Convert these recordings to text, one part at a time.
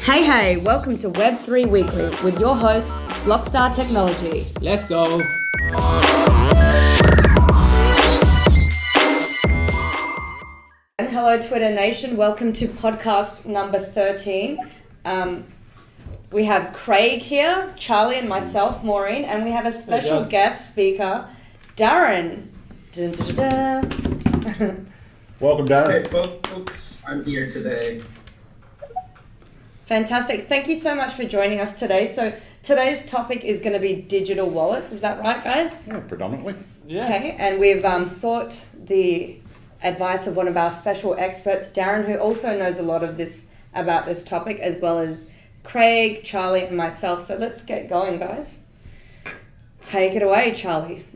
Hey, welcome to Web3 Weekly with your host, Blockstar Technology. Let's go. And hello, Twitter Nation. Welcome to podcast number 13. We have Craig here, Charlie and myself, Maureen, and we have a special guest speaker, Darren. Dun, dun, dun, dun. Welcome, Darren. Hey folks, I'm here today. Fantastic. Thank you so much for joining us today. So today's topic is going to be digital wallets. Is that right, guys? Yeah, predominantly. Yeah. Okay, and we've sought the advice of one of our special experts, Darren, who also knows a lot of this about this topic, as well as Craig, Charlie, and myself. So let's get going, guys. Take it away, Charlie.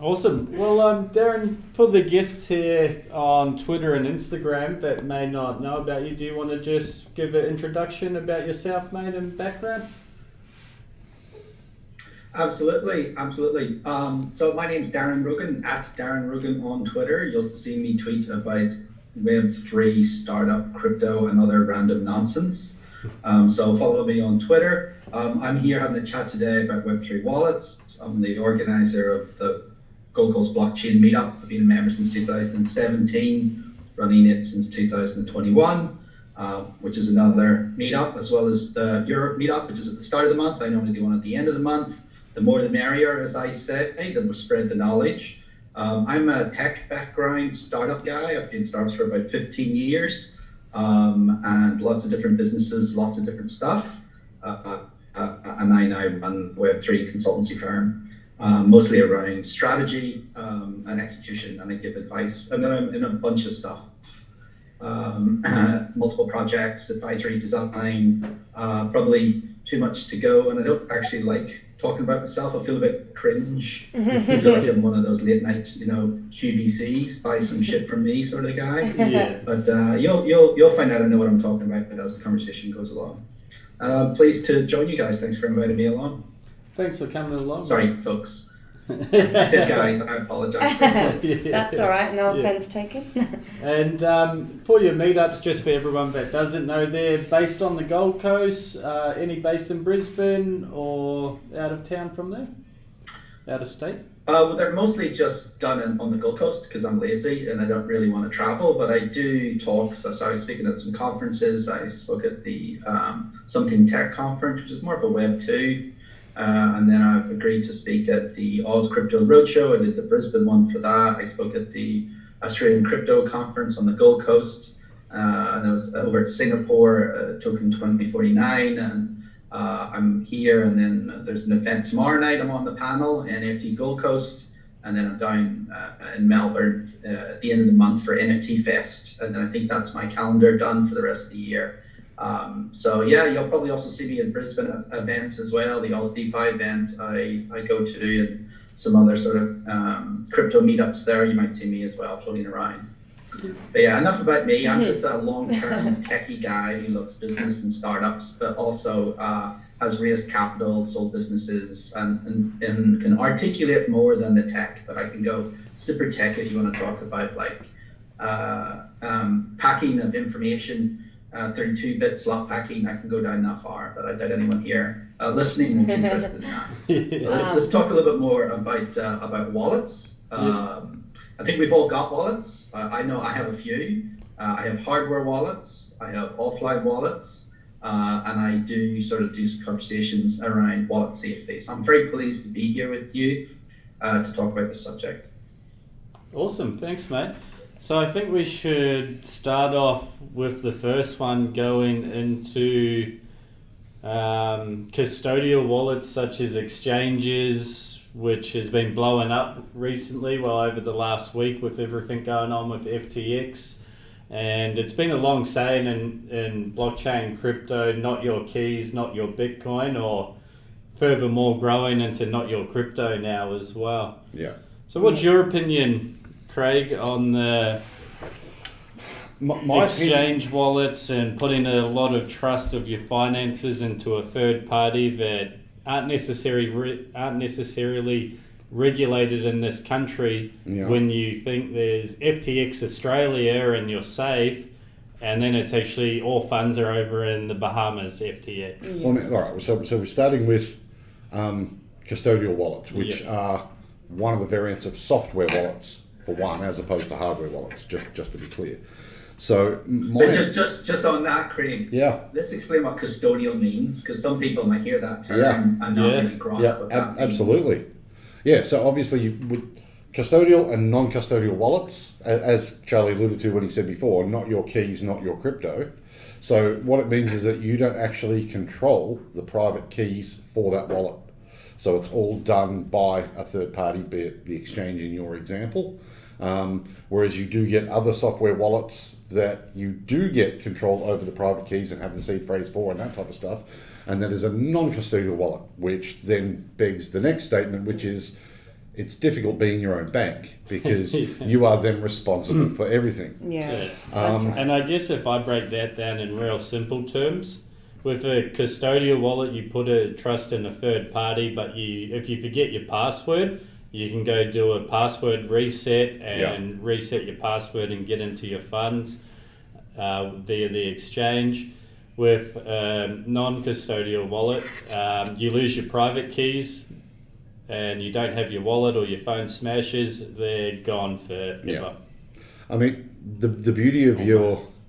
Awesome. Well, Darren, for the guests here on Twitter and Instagram that may not know about you, do you want to just give an introduction about yourself, mate, and background? Absolutely. So my name's Darren Rogan, at Darren Rogan on Twitter. You'll see me tweet about Web3, startup, crypto, and other random nonsense. So follow me on Twitter. I'm here having a chat today about Web3 wallets. I'm the organizer of the Gold Coast Blockchain Meetup. I've been a member since 2017, running it since 2021, which is another meetup, as well as the Europe Meetup, which is at the start of the month. I normally do one at the end of the month. The more the merrier, as I say, the more spread the knowledge. I'm a tech background startup guy. I've been in startups for about 15 years, and lots of different businesses, lots of different stuff. And I now run a Web3 consultancy firm, mostly around strategy and execution, and I give advice. And then I'm in a bunch of stuff, multiple projects, advisory, design, probably too much to go. And I don't actually like talking about myself. I feel a bit cringe. I feel like I'm one of those late night, QVCs, buy some shit from me sort of guy. Yeah. But you'll find out I know what I'm talking about as the conversation goes along. Pleased to join you guys. Thanks for inviting me along. Thanks for coming along. Sorry, folks. I said guys, I apologize for this. That's all right. No offense taken. And for your meetups, just for everyone that doesn't know, they're based on the Gold Coast. Any based in Brisbane or out of town from there? Out of state? Well, they're mostly just done on the Gold Coast because I'm lazy and I don't really want to travel, but I do talks. So I was speaking at some conferences. I spoke at the Something Tech conference, which is more of a Web2. And then I've agreed to speak at the Oz Crypto Roadshow. I did the Brisbane one for that. I spoke at the Australian Crypto Conference on the Gold Coast. And I was over at Singapore, Token 2049. And I'm here, and then there's an event tomorrow night. I'm on the panel, NFT Gold Coast. And then I'm down in Melbourne at the end of the month for NFT Fest. And then I think that's my calendar done for the rest of the year. So yeah, you'll probably also see me in Brisbane at events as well. The Oz DeFi event I go to, and some other sort of crypto meetups there. You might see me as well floating around. But yeah, enough about me. I'm just a long-term techie guy who loves business and startups, but also has raised capital, sold businesses, and can articulate more than the tech. But I can go super tech if you want to talk about like packing of information. 32-bit slot packing, I can go down that far, but I doubt anyone here listening will be interested in that. So let's talk a little bit more about wallets. I think we've all got wallets. I know I have a few. I have hardware wallets. I have offline wallets, and I do sort of do some conversations around wallet safety. So I'm very pleased to be here with you to talk about this subject. Awesome, thanks, mate. So I think we should start off with the first one, going into custodial wallets such as exchanges, which has been blowing up recently, over the last week with everything going on with FTX. And it's been a long saying in blockchain crypto, not your keys, not your Bitcoin, or furthermore growing into not your crypto now as well. Yeah. So what's your opinion, Craig, on the my exchange wallets and putting a lot of trust of your finances into a third party that aren't necessarily regulated in this country, when you think there's FTX Australia and you're safe, and then it's actually all funds are over in the Bahamas FTX. All right, so we're starting with custodial wallets, which are one of the variants of software wallets for one, as opposed to hardware wallets. Just to be clear. So, but just on that, Craig. Yeah. Let's explain what custodial means, because some people might hear that term and not really grok what that means. Absolutely. Yeah. So obviously, with custodial and non-custodial wallets, as Charlie alluded to when he said before, not your keys, not your crypto. So what it means is that you don't actually control the private keys for that wallet. So it's all done by a third party, be it the exchange in your example. Whereas you do get other software wallets that you do get control over the private keys and have the seed phrase for and that type of stuff. And that is a non-custodial wallet, which then begs the next statement, which is it's difficult being your own bank because you are then responsible for everything. Yeah. And I guess if I break that down in real simple terms, with a custodial wallet, you put a trust in a third party, but if you forget your password, you can go do a password reset and reset your password and get into your funds via the exchange. With a non-custodial wallet, you lose your private keys and you don't have your wallet or your phone smashes, they're gone forever. Yeah. I mean, the beauty of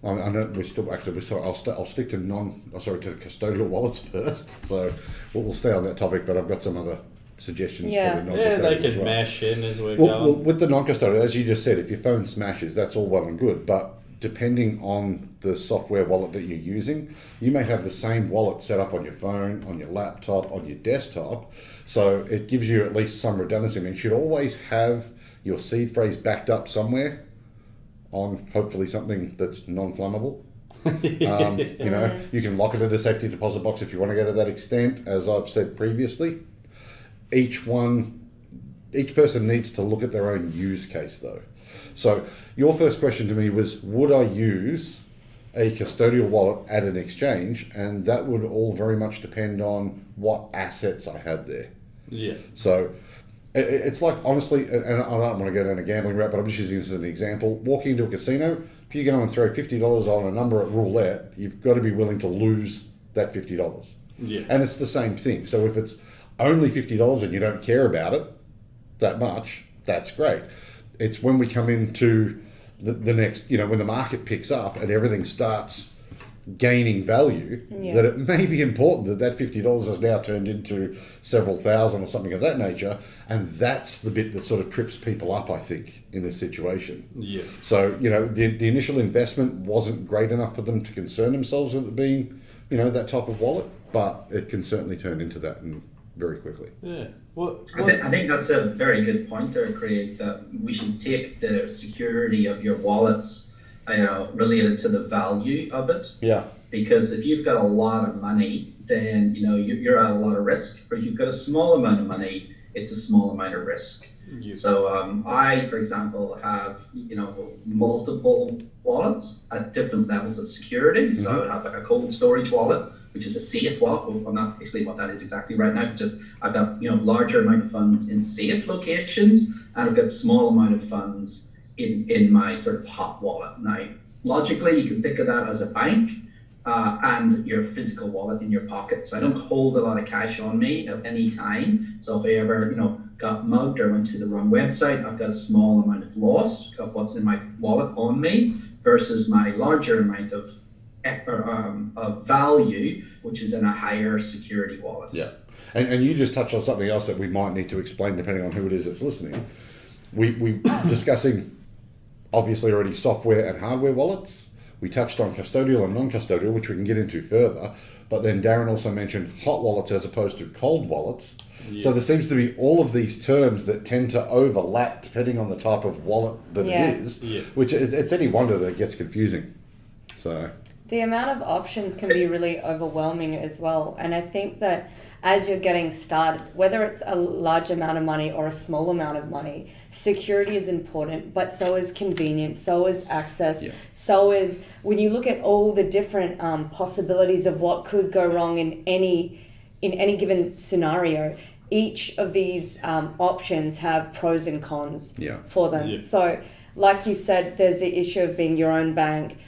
I know we're still actually. I'll stick to to custodial wallets first. So we'll stay on that topic. But I've got some other suggestions for the non-custodial. Yeah, they can mash in as we're going. Well, with the non-custodial, as you just said, if your phone smashes, that's all well and good. But depending on the software wallet that you're using, you may have the same wallet set up on your phone, on your laptop, on your desktop. So it gives you at least some redundancy. I mean, you should always have your seed phrase backed up somewhere on hopefully something that's non-flammable. You can lock it in a safety deposit box if you want to go to that extent, as I've said previously. Each person needs to look at their own use case though. So your first question to me was, would I use a custodial wallet at an exchange? And that would all very much depend on what assets I had there. Yeah. So it's like, honestly, and I don't want to go down a gambling route, but I'm just using this as an example. Walking into a casino, if you go and throw $50 on a number at roulette, you've got to be willing to lose that $50. Yeah. And it's the same thing. So if it's only $50 and you don't care about it that much, that's great. It's when we come into the next, when the market picks up and everything starts gaining value, that it may be important that $50 has now turned into several thousand or something of that nature. And that's the bit that sort of trips people up, I think, in this situation. Yeah. So, the initial investment wasn't great enough for them to concern themselves with it being, that type of wallet, but it can certainly turn into that very quickly. Yeah. I think that's a very good point there, Craig, that we should take the security of your wallets, related to the value of it. Yeah. Because if you've got a lot of money, then, you're at a lot of risk. But if you've got a small amount of money, it's a small amount of risk. Yeah. So I, for example, have, multiple wallets at different levels of security. Mm-hmm. So I would have like a cold storage wallet, which is a safe wallet. Well, I'm not explaining what that is exactly right now. Just I've got larger amount of funds in safe locations, and I've got small amount of funds in my sort of hot wallet. Now, logically, you can think of that as a bank and your physical wallet in your pocket. So I don't hold a lot of cash on me at any time. So if I ever got mugged or went to the wrong website, I've got a small amount of loss of what's in my wallet on me versus my larger amount of value, which is in a higher security wallet. Yeah. And you just touched on something else that we might need to explain depending on who it is that's listening. We discussing obviously already software and hardware wallets. We touched on custodial and non-custodial, which we can get into further. But then Darren also mentioned hot wallets as opposed to cold wallets. Yeah. So there seems to be all of these terms that tend to overlap depending on the type of wallet that it is, which it's any wonder that it gets confusing. So the amount of options can be really overwhelming as well. And I think that as you're getting started, whether it's a large amount of money or a small amount of money, security is important, but so is convenience, so is access, so is when you look at all the different possibilities of what could go wrong in any given scenario. Each of these options have pros and cons for them. Yeah. So like you said, there's the issue of being your own bank.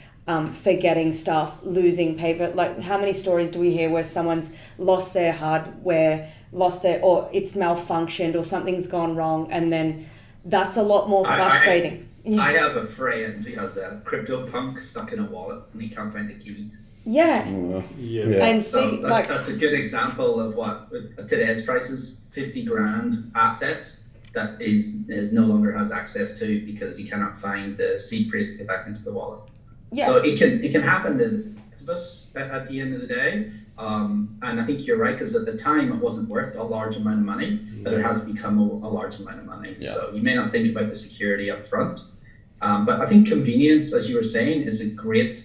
forgetting stuff, losing paper. Like, how many stories do we hear where someone's lost their hardware, or it's malfunctioned, or something's gone wrong, and then that's a lot more frustrating. I have a friend who has a CryptoPunk stuck in a wallet and he can't find the keys. Yeah. And So see, that's a good example of what today's prices, 50 grand asset that is no longer has access to because he cannot find the seed phrase to get back into the wallet. yeah. So it can happen to us at the end of the day. And I think you're right, because at the time it wasn't worth a large amount of money, but it has become a large amount of money. Yeah. So you may not think about the security up front. But I think convenience, as you were saying, is a great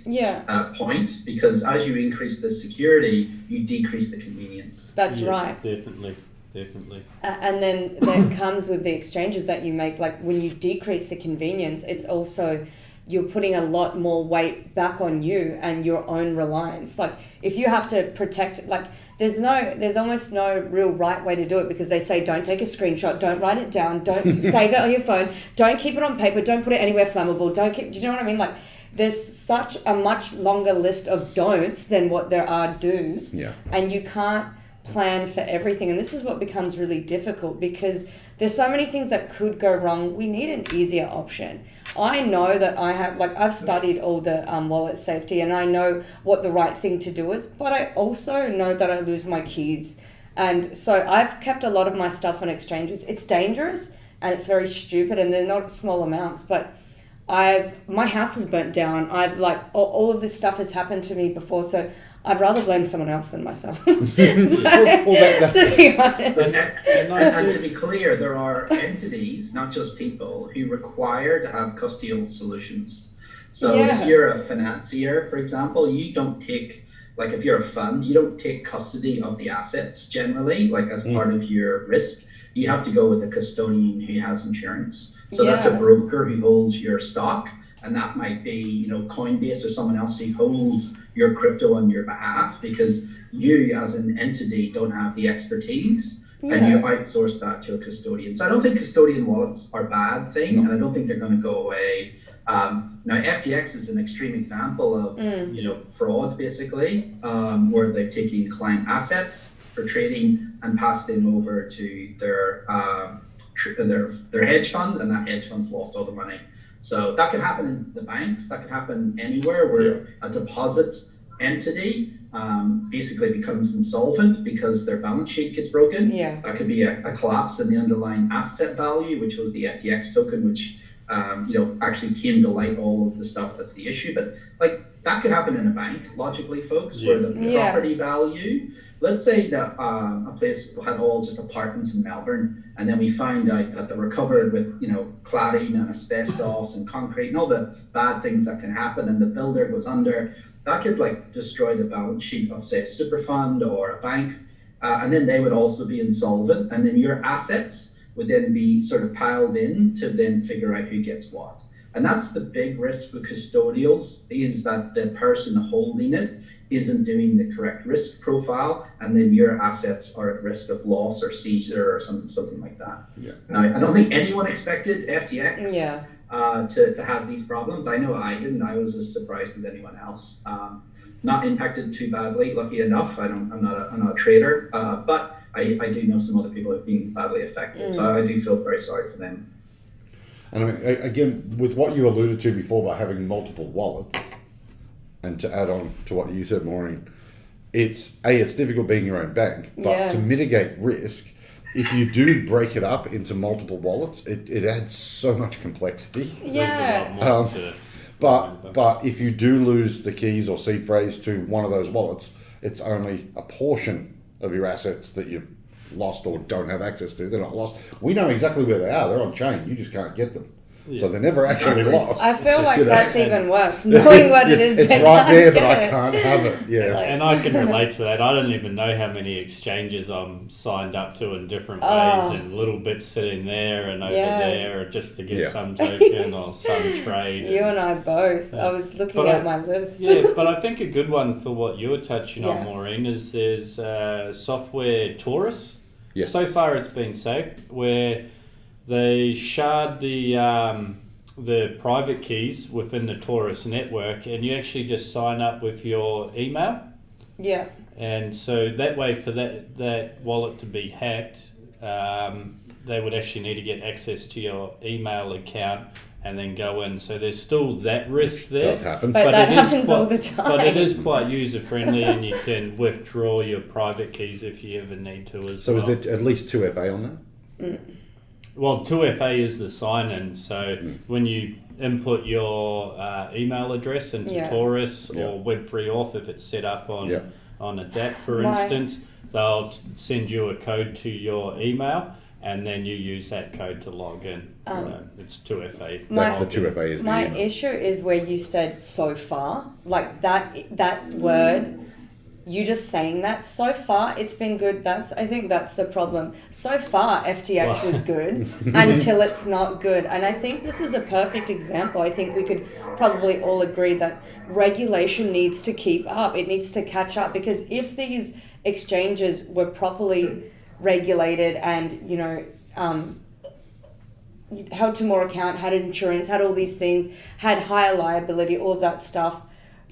point, because as you increase the security, you decrease the convenience. That's right. Definitely. And then that comes with the exchanges that you make. Like, when you decrease the convenience, it's also, you're putting a lot more weight back on you and your own reliance. Like, if you have to protect, like, there's almost no real right way to do it, because they say don't take a screenshot, don't write it down, don't save it on your phone, don't keep it on paper, don't put it anywhere flammable, do you know what I mean? Like, there's such a much longer list of don'ts than what there are do's. Yeah. And you can't plan for everything. And this is what becomes really difficult, because there's so many things that could go wrong. We need an easier option. I know that I've studied all the wallet safety, and I know what the right thing to do is, but I also know that I lose my keys. And so I've kept a lot of my stuff on exchanges. It's dangerous and it's very stupid, and they're not small amounts, but my house is burnt down. All of this stuff has happened to me before, so I'd rather blame someone else than myself. To be honest. And to be clear, there are entities, not just people, who require to have custodial solutions. So if you're a financier, for example, you don't take, like if you're a fund, you don't take custody of the assets generally, like as part of your risk. You have to go with a custodian who has insurance. So that's a broker who holds your stock. And that might be, Coinbase or someone else who holds your crypto on your behalf, because you as an entity don't have the expertise, and you outsource that to a custodian. So I don't think custodian wallets are a bad thing, and I don't think they're going to go away. Now, FTX is an extreme example of, fraud, basically, where they've taken client assets for trading and passed them over to their hedge fund, and that hedge fund's lost all the money. So that can happen in the banks, that can happen anywhere where a deposit entity basically becomes insolvent because their balance sheet gets broken. That could be a collapse in the underlying asset value, which was the FTX token, which actually came to light all of the stuff that's the issue. But that could happen in a bank, logically, folks, where the property value, let's say that a place had all just apartments in Melbourne, and then we find out that they're recovered with, cladding and asbestos and concrete and all the bad things that can happen, and the builder goes under. That could destroy the balance sheet of, say, a super fund or a bank, and then they would also be insolvent, and then your assets would then be sort of piled in to then figure out who gets what. And that's the big risk with custodials, is that the person holding it isn't doing the correct risk profile, and then your assets are at risk of loss or seizure or something like that. Now, I don't think anyone expected FTX to have these problems. I know I didn't. I was as surprised as anyone else. Not impacted too badly, lucky enough. I'm not a trader, but I do know some other people have been badly affected. So I do feel very sorry for them. And I mean, again, with what you alluded to before about having multiple wallets, and to add on to what you said, Maureen, it's difficult being your own bank, but to mitigate risk, if you do break it up into multiple wallets, it adds so much complexity. But if you do lose the keys or seed phrase to one of those wallets, it's only a portion of your assets that you've lost or don't have access to. They're not lost. We know exactly where they are. They're on chain. You just can't get them. So they're never actually lost. I feel like that's even worse, knowing what it is. It's right there, but I can't have it. And I can relate to that. I don't even know how many exchanges I'm signed up to in different ways, and little bits sitting there and over there just to get some token or some trade. You and I both. I was looking at my list. But I think a good one for what you were touching on, Maureen, is there's software Taurus. So far it's been safe, where they shard the the private keys within the Taurus network, and you actually just sign up with your email. Yeah. And so that way, for that wallet to be hacked, they would actually need to get access to your email account and then go in. So there's still that risk there. Does happen. But that it is happens all the time. But it is quite user friendly, and you can withdraw your private keys if you ever need to as So well. is there at least 2FA on that? Well, 2FA is the sign-in. So when you input your email address into Taurus or Web3 Auth, if it's set up on a DApp, for instance, they'll send you a code to your email, and then you use that code to log in. So it's 2FA. That's the 2FA is the My email. issue is where you said so far, like that word. You just saying that so far, it's been good. I think that's the problem. So far, FTX was good until it's not good. And I think this is a perfect example. I think we could probably all agree that regulation needs to keep up. It needs to catch up, because if these exchanges were properly regulated and, held to more account, had insurance, had all these things, had higher liability, all of that stuff,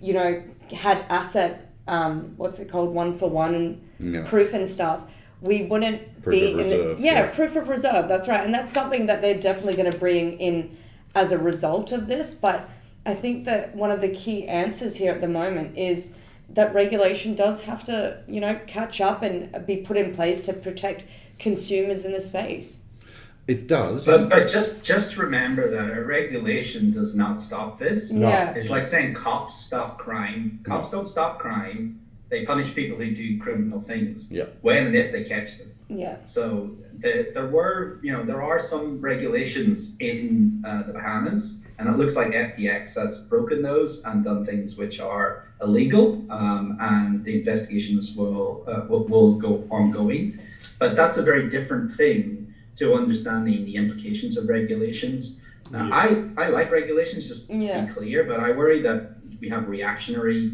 had asset, one for one and proof and stuff, we wouldn't Proof of reserve, proof of reserve, that's right. And that's something that they're definitely going to bring in as a result of this. But I think that one of the key answers here at the moment is that regulation does have to, catch up and be put in place to protect consumers in the space. It does. But just remember that a regulation does not stop this. No. Yeah. It's like saying cops stop crime. Cops don't stop crime. They punish people who do criminal things when and if they catch them. Yeah. So there are some regulations in the Bahamas, and it looks like FTX has broken those and done things which are illegal, and the investigations will go ongoing. But that's a very different thing to understanding the implications of regulations. Now, I like regulations, just to be clear, but I worry that we have reactionary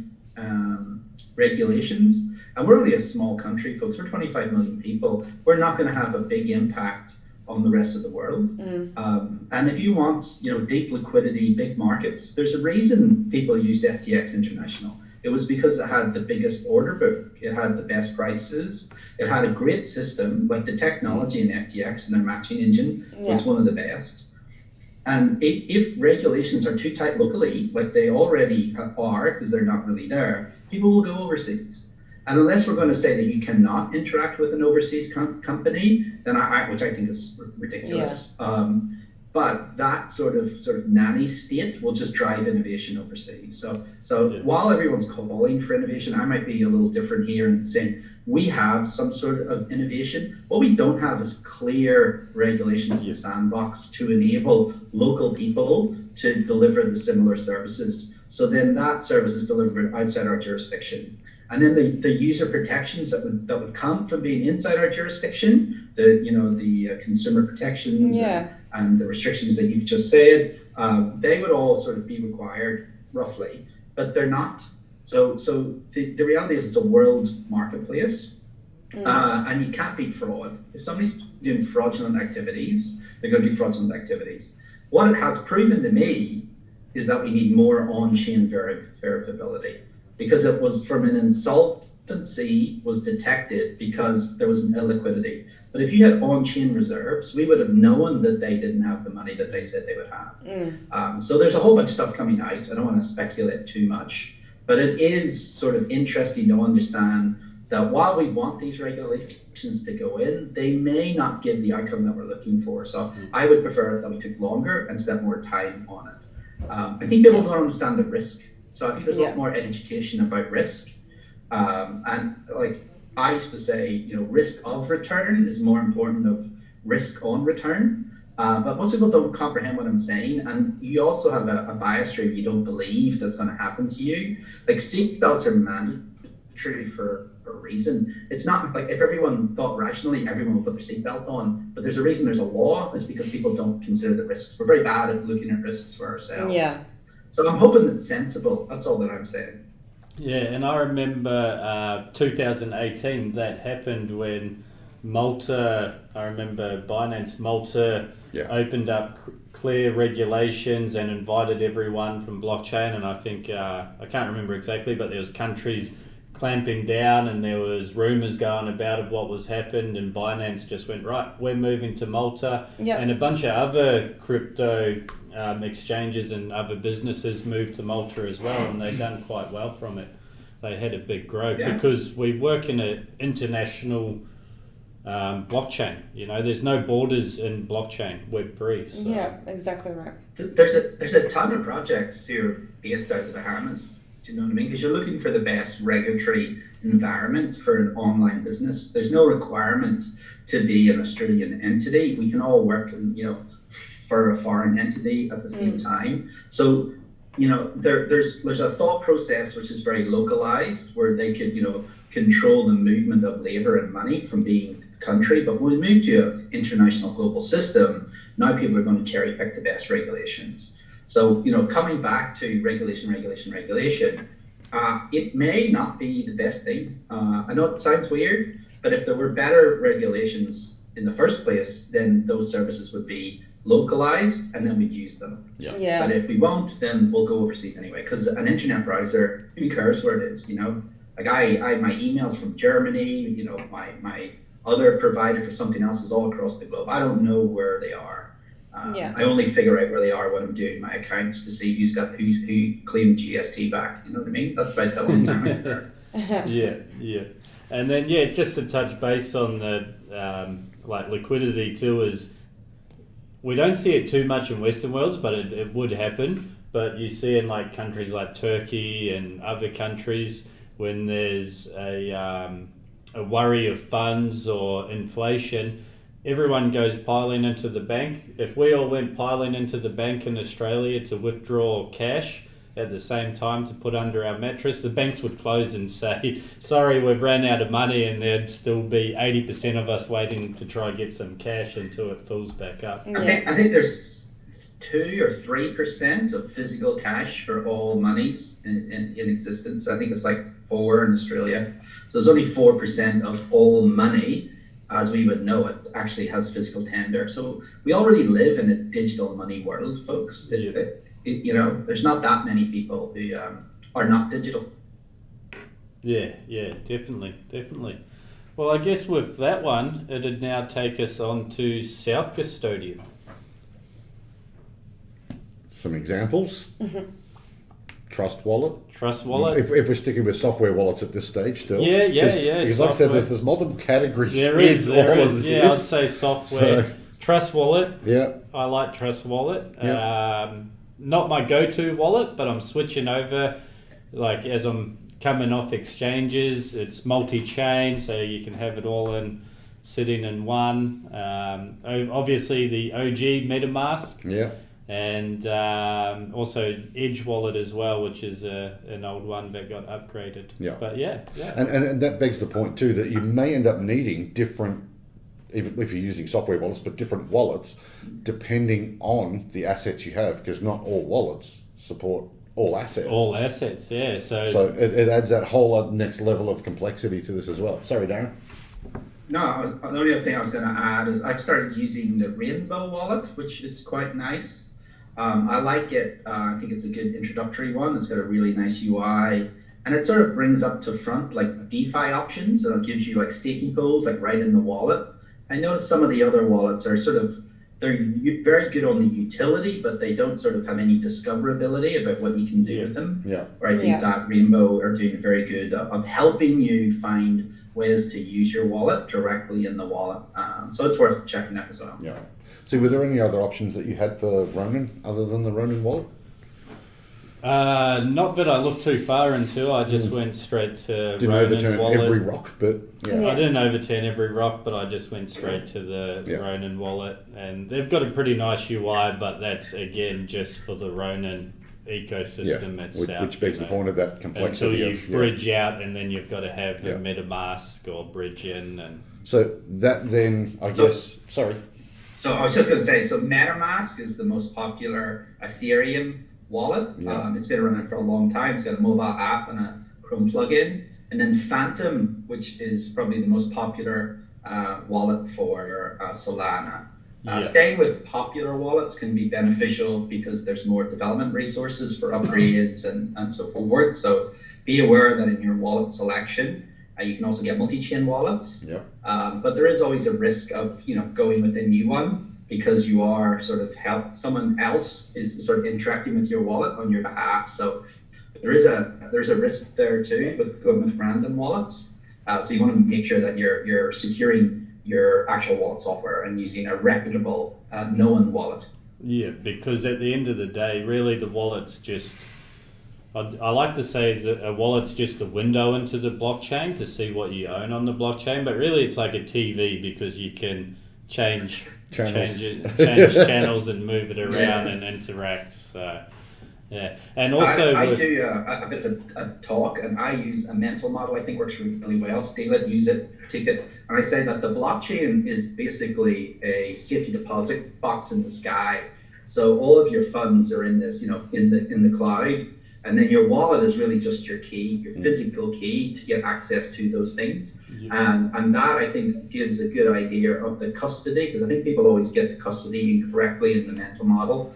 regulations. And we're only a small country, folks. We're 25 million people. We're not going to have a big impact on the rest of the world. And if you want, deep liquidity, big markets, there's a reason people used FTX International. It was because it had the biggest order book. It had the best prices. It had a great system, like the technology in FTX and their matching engine was one of the best. And if regulations are too tight locally, like they already are, because they're not really there, people will go overseas. And unless we're going to say that you cannot interact with an overseas company, then which I think is ridiculous. But that sort of nanny state will just drive innovation overseas. So while everyone's calling for innovation, I might be a little different here and saying we have some sort of innovation. What we don't have is clear regulations in the sandbox to enable local people to deliver the similar services. So then that service is delivered outside our jurisdiction. And then the user protections that would come from being inside our jurisdiction, the consumer protections and the restrictions that you've just said, they would all sort of be required roughly, but they're not. So the reality is it's a world marketplace, and you can't beat fraud. If somebody's doing fraudulent activities, they're going to do fraudulent activities. What it has proven to me is that we need more on-chain verifiability, because it was from an insolvency was detected because there was an illiquidity. But if you had on-chain reserves, we would have known that they didn't have the money that they said they would have. So there's a whole bunch of stuff coming out. I don't want to speculate too much, but it is sort of interesting to understand that while we want these regulations to go in, they may not give the outcome that we're looking for. So I would prefer that we took longer and spent more time on it. I think people don't understand the risk. So I think there's a lot more education about risk. And like I used to say, risk of return is more important of risk on return. But most people don't comprehend what I'm saying. And you also have a bias rate if you don't believe that's going to happen to you. Like seatbelts are mandatory for a reason. It's not like if everyone thought rationally, everyone would put their seatbelt on. But there's a reason there's a law. It's because people don't consider the risks. We're very bad at looking at risks for ourselves. Yeah. So I'm hoping it's sensible. That's all that I'm saying. Yeah, and I remember 2018, that happened when Malta, I remember Binance Malta Yeah. opened up clear regulations and invited everyone from blockchain, and I think, I can't remember exactly, but there was countries clamping down and there was rumours going about of what was happened, and Binance just went, right, we're moving to Malta. Yep. And a bunch of other crypto exchanges and other businesses moved to Malta as well, and they've done quite well from it. They had a big growth because we work in an international blockchain. There's no borders in blockchain, Web3. So. Yeah, exactly right. There's a ton of projects here based out of the Bahamas. Do you know what I mean? Because you're looking for the best regulatory environment for an online business. There's no requirement to be an Australian entity. We can all work, for a foreign entity at the same time. So, there's a thought process which is very localized, where they could, control the movement of labor and money from being a country. But when we move to an international global system, now people are going to cherry pick the best regulations. So, coming back to regulation, it may not be the best thing. I know it sounds weird, but if there were better regulations in the first place, then those services would be localized and then we'd use them. Yeah. But if we won't, then we'll go overseas anyway, because an internet browser, who cares where it is, Like I my emails from Germany, my other provider for something else is all across the globe. I don't know where they are. I only figure out where they are when I'm doing my accounts to see who claimed GST back. You know what I mean? That's about the only time I care. Yeah. And then, just to touch base on the liquidity too, is we don't see it too much in Western worlds, but it would happen. But you see in countries like Turkey and other countries, when there's a worry of funds or inflation, everyone goes piling into the bank. If we all went piling into the bank in Australia to withdraw cash at the same time to put under our mattress, the banks would close and say, sorry, we've ran out of money, and there'd still be 80% of us waiting to try and get some cash until it fills back up. I think there's 2 or 3% of physical cash for all monies in existence. I think it's 4 in Australia. So there's only 4% of all money, as we would know it, actually has physical tender. So we already live in a digital money world, folks. There's not that many people who are not digital. Yeah, definitely. Well, I guess with that one, it'd now take us on to self-custodian. Some examples. Trust Wallet. If we're sticking with software wallets at this stage still. Yeah. Because like I said, there's multiple categories. There is. Yeah, I'd say software. So, Trust Wallet. Yeah. I like Trust Wallet. Yeah. Not my go-to wallet, but I'm switching over. As I'm coming off exchanges, it's multi-chain, so you can have it all sitting in one. Obviously, the OG MetaMask. Yeah. And also Edge Wallet as well, which is an old one that got upgraded. Yeah. But yeah. And that begs the point too that you may end up needing different, even if you're using software wallets, but different wallets depending on the assets you have, because not all wallets support all assets. All assets, yeah. So it adds that whole next level of complexity to this as well. Sorry, Darren. No, the only other thing I was going to add is I've started using the Rainbow wallet, which is quite nice. I like it. I think it's a good introductory one. It's got a really nice UI, and it sort of brings up to front DeFi options, and it gives you staking pools right in the wallet. I noticed some of the other wallets are they're very good on the utility, but they don't sort of have any discoverability about what you can do with them. Yeah. Where I think that Rainbow are doing very good of helping you find ways to use your wallet directly in the wallet. So it's worth checking out as well. Yeah. So were there any other options that you had for Ronin other than the Ronin wallet? Not that I looked too far into. I just went straight to Didn't Ronin overturn wallet. every rock, but I didn't overturn every rock, but I just went straight to the Ronin wallet. And they've got a pretty nice UI, but that's, again, just for the Ronin ecosystem itself. Which begs the point of that complexity. Until you bridge out, and then you've got to have a MetaMask or bridge in. And so that then, I guess, sorry. So I was just going to say, so MetaMask is the most popular Ethereum wallet. Yeah. It's been around for a long time. It's got a mobile app and a Chrome plugin. And then Phantom, which is probably the most popular wallet for Solana. Yeah. Staying with popular wallets can be beneficial because there's more development resources for upgrades and so forth. So be aware that in your wallet selection, you can also get multi-chain wallets. Yep. But there is always a risk of going with a new one because you are sort of someone else is sort of interacting with your wallet on your behalf. So there's a risk there too with going with random wallets. So you want to make sure that you're securing your actual wallet software and using a reputable, known wallet. Yeah, because at the end of the day, really the wallet's just... I like to say that a wallet's just a window into the blockchain to see what you own on the blockchain, but really it's like a TV because you can change channels and move it around and interact. So, yeah. And also... I do a bit of a talk, and I use a mental model I think works really well. Steal it, use it, take it. And I say that the blockchain is basically a safety deposit box in the sky. So all of your funds are in this, in the cloud. And then your wallet is really just your key, your physical key to get access to those things. Yeah. And that, I think, gives a good idea of the custody, because I think people always get the custody incorrectly in the mental model.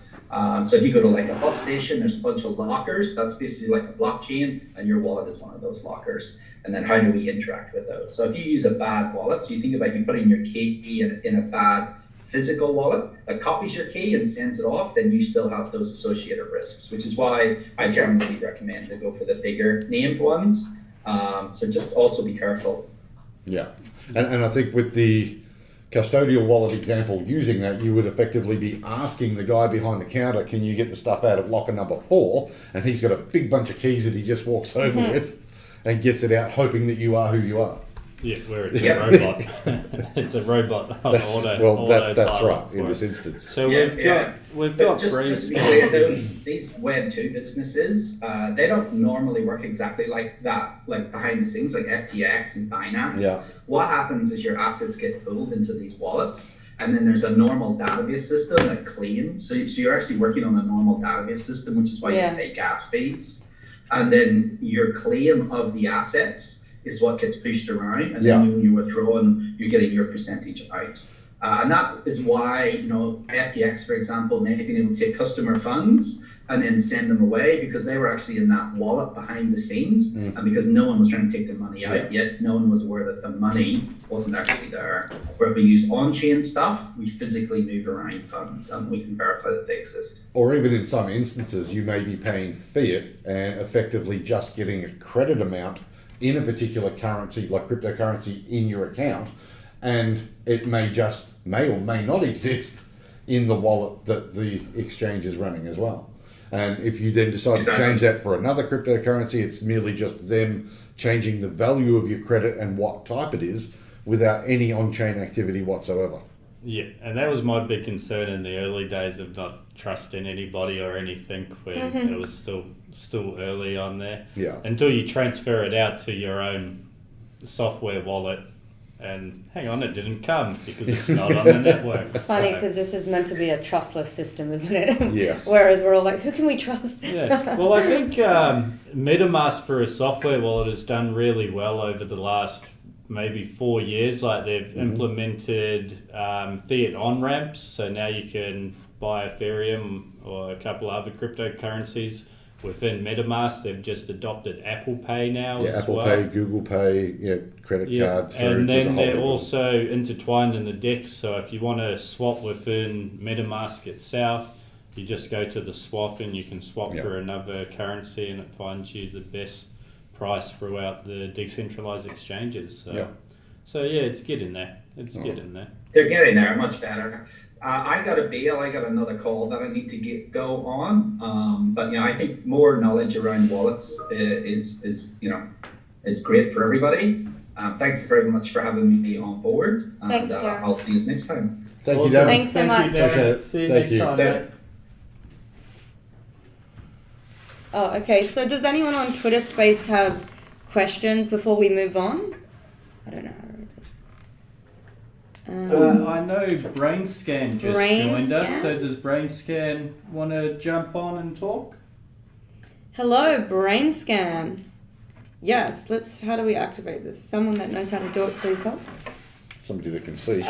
So if you go to like a bus station, there's a bunch of lockers. That's basically like a blockchain, and your wallet is one of those lockers. And then how do we interact with those? So if you use a bad wallet, so you think about you putting your key in a bad physical wallet that copies your key and sends it off, then you still have those associated risks, which is why I generally recommend to go for the bigger named ones. So just also be careful. Yeah. And I think with the custodial wallet example, using that, you would effectively be asking the guy behind the counter, can you get the stuff out of locker number 4? And he's got a big bunch of keys that he just walks over with and gets it out, hoping that you are who you are. Yeah, where it's a robot. It's a robot. That's right in this instance. So we've got just to be clear, these Web2 businesses, they don't normally work exactly like that, like behind the scenes, like FTX and Binance. Yeah. What happens is your assets get pulled into these wallets, and then there's a normal database system that claims. So you're actually working on a normal database system, which is why you pay gas fees, and then your claim of the assets is what gets pushed around, and then when you withdraw, and you're getting your percentage out. And that is why, FTX, for example, may have been able to take customer funds and then send them away because they were actually in that wallet behind the scenes, and because no one was trying to take the money out yet, no one was aware that the money wasn't actually there. Where we use on-chain stuff, we physically move around funds, and we can verify that they exist. Or even in some instances, you may be paying fiat and effectively just getting a credit amount in a particular currency, like cryptocurrency, in your account, and it may or may not exist in the wallet that the exchange is running as well. And if you then decide to change that for another cryptocurrency, it's merely just them changing the value of your credit and what type it is without any on-chain activity whatsoever. Yeah, and that was my big concern in the early days of not trusting anybody or anything when it was still early on there. Yeah. Until you transfer it out to your own software wallet, and hang on, it didn't come because it's not on the network. It's funny because this is meant to be a trustless system, isn't it? Yes. Whereas we're all like, who can we trust? Yeah. Well, I think MetaMask for a software wallet has done really well over the last maybe 4 years. Like they've implemented fiat on-ramps, so now you can buy Ethereum or a couple other cryptocurrencies within MetaMask. They've just adopted Apple Pay now as Apple well. Pay, Google Pay, credit cards. And then they're also intertwined in the DEX, so if you want to swap within MetaMask itself, you just go to the swap and you can swap for another currency, and it finds you the best price throughout the decentralized exchanges. So it's getting there. Getting there. They're getting there much better. I got a bail. I got another call that I need to go on. But I think more knowledge around wallets is great for everybody. Thanks very much for having me on board. And, Thanks, Darren. I'll see you next time. Thank you, Darren. Thanks so much. See you next time, mate. Oh, okay. So does anyone on Twitter Space have questions before we move on? I don't know how to read that. I know BrainScan just joined us. So does BrainScan want to jump on and talk? Hello, BrainScan. Yes, how do we activate this? Someone that knows how to do it, please help. somebody that can see.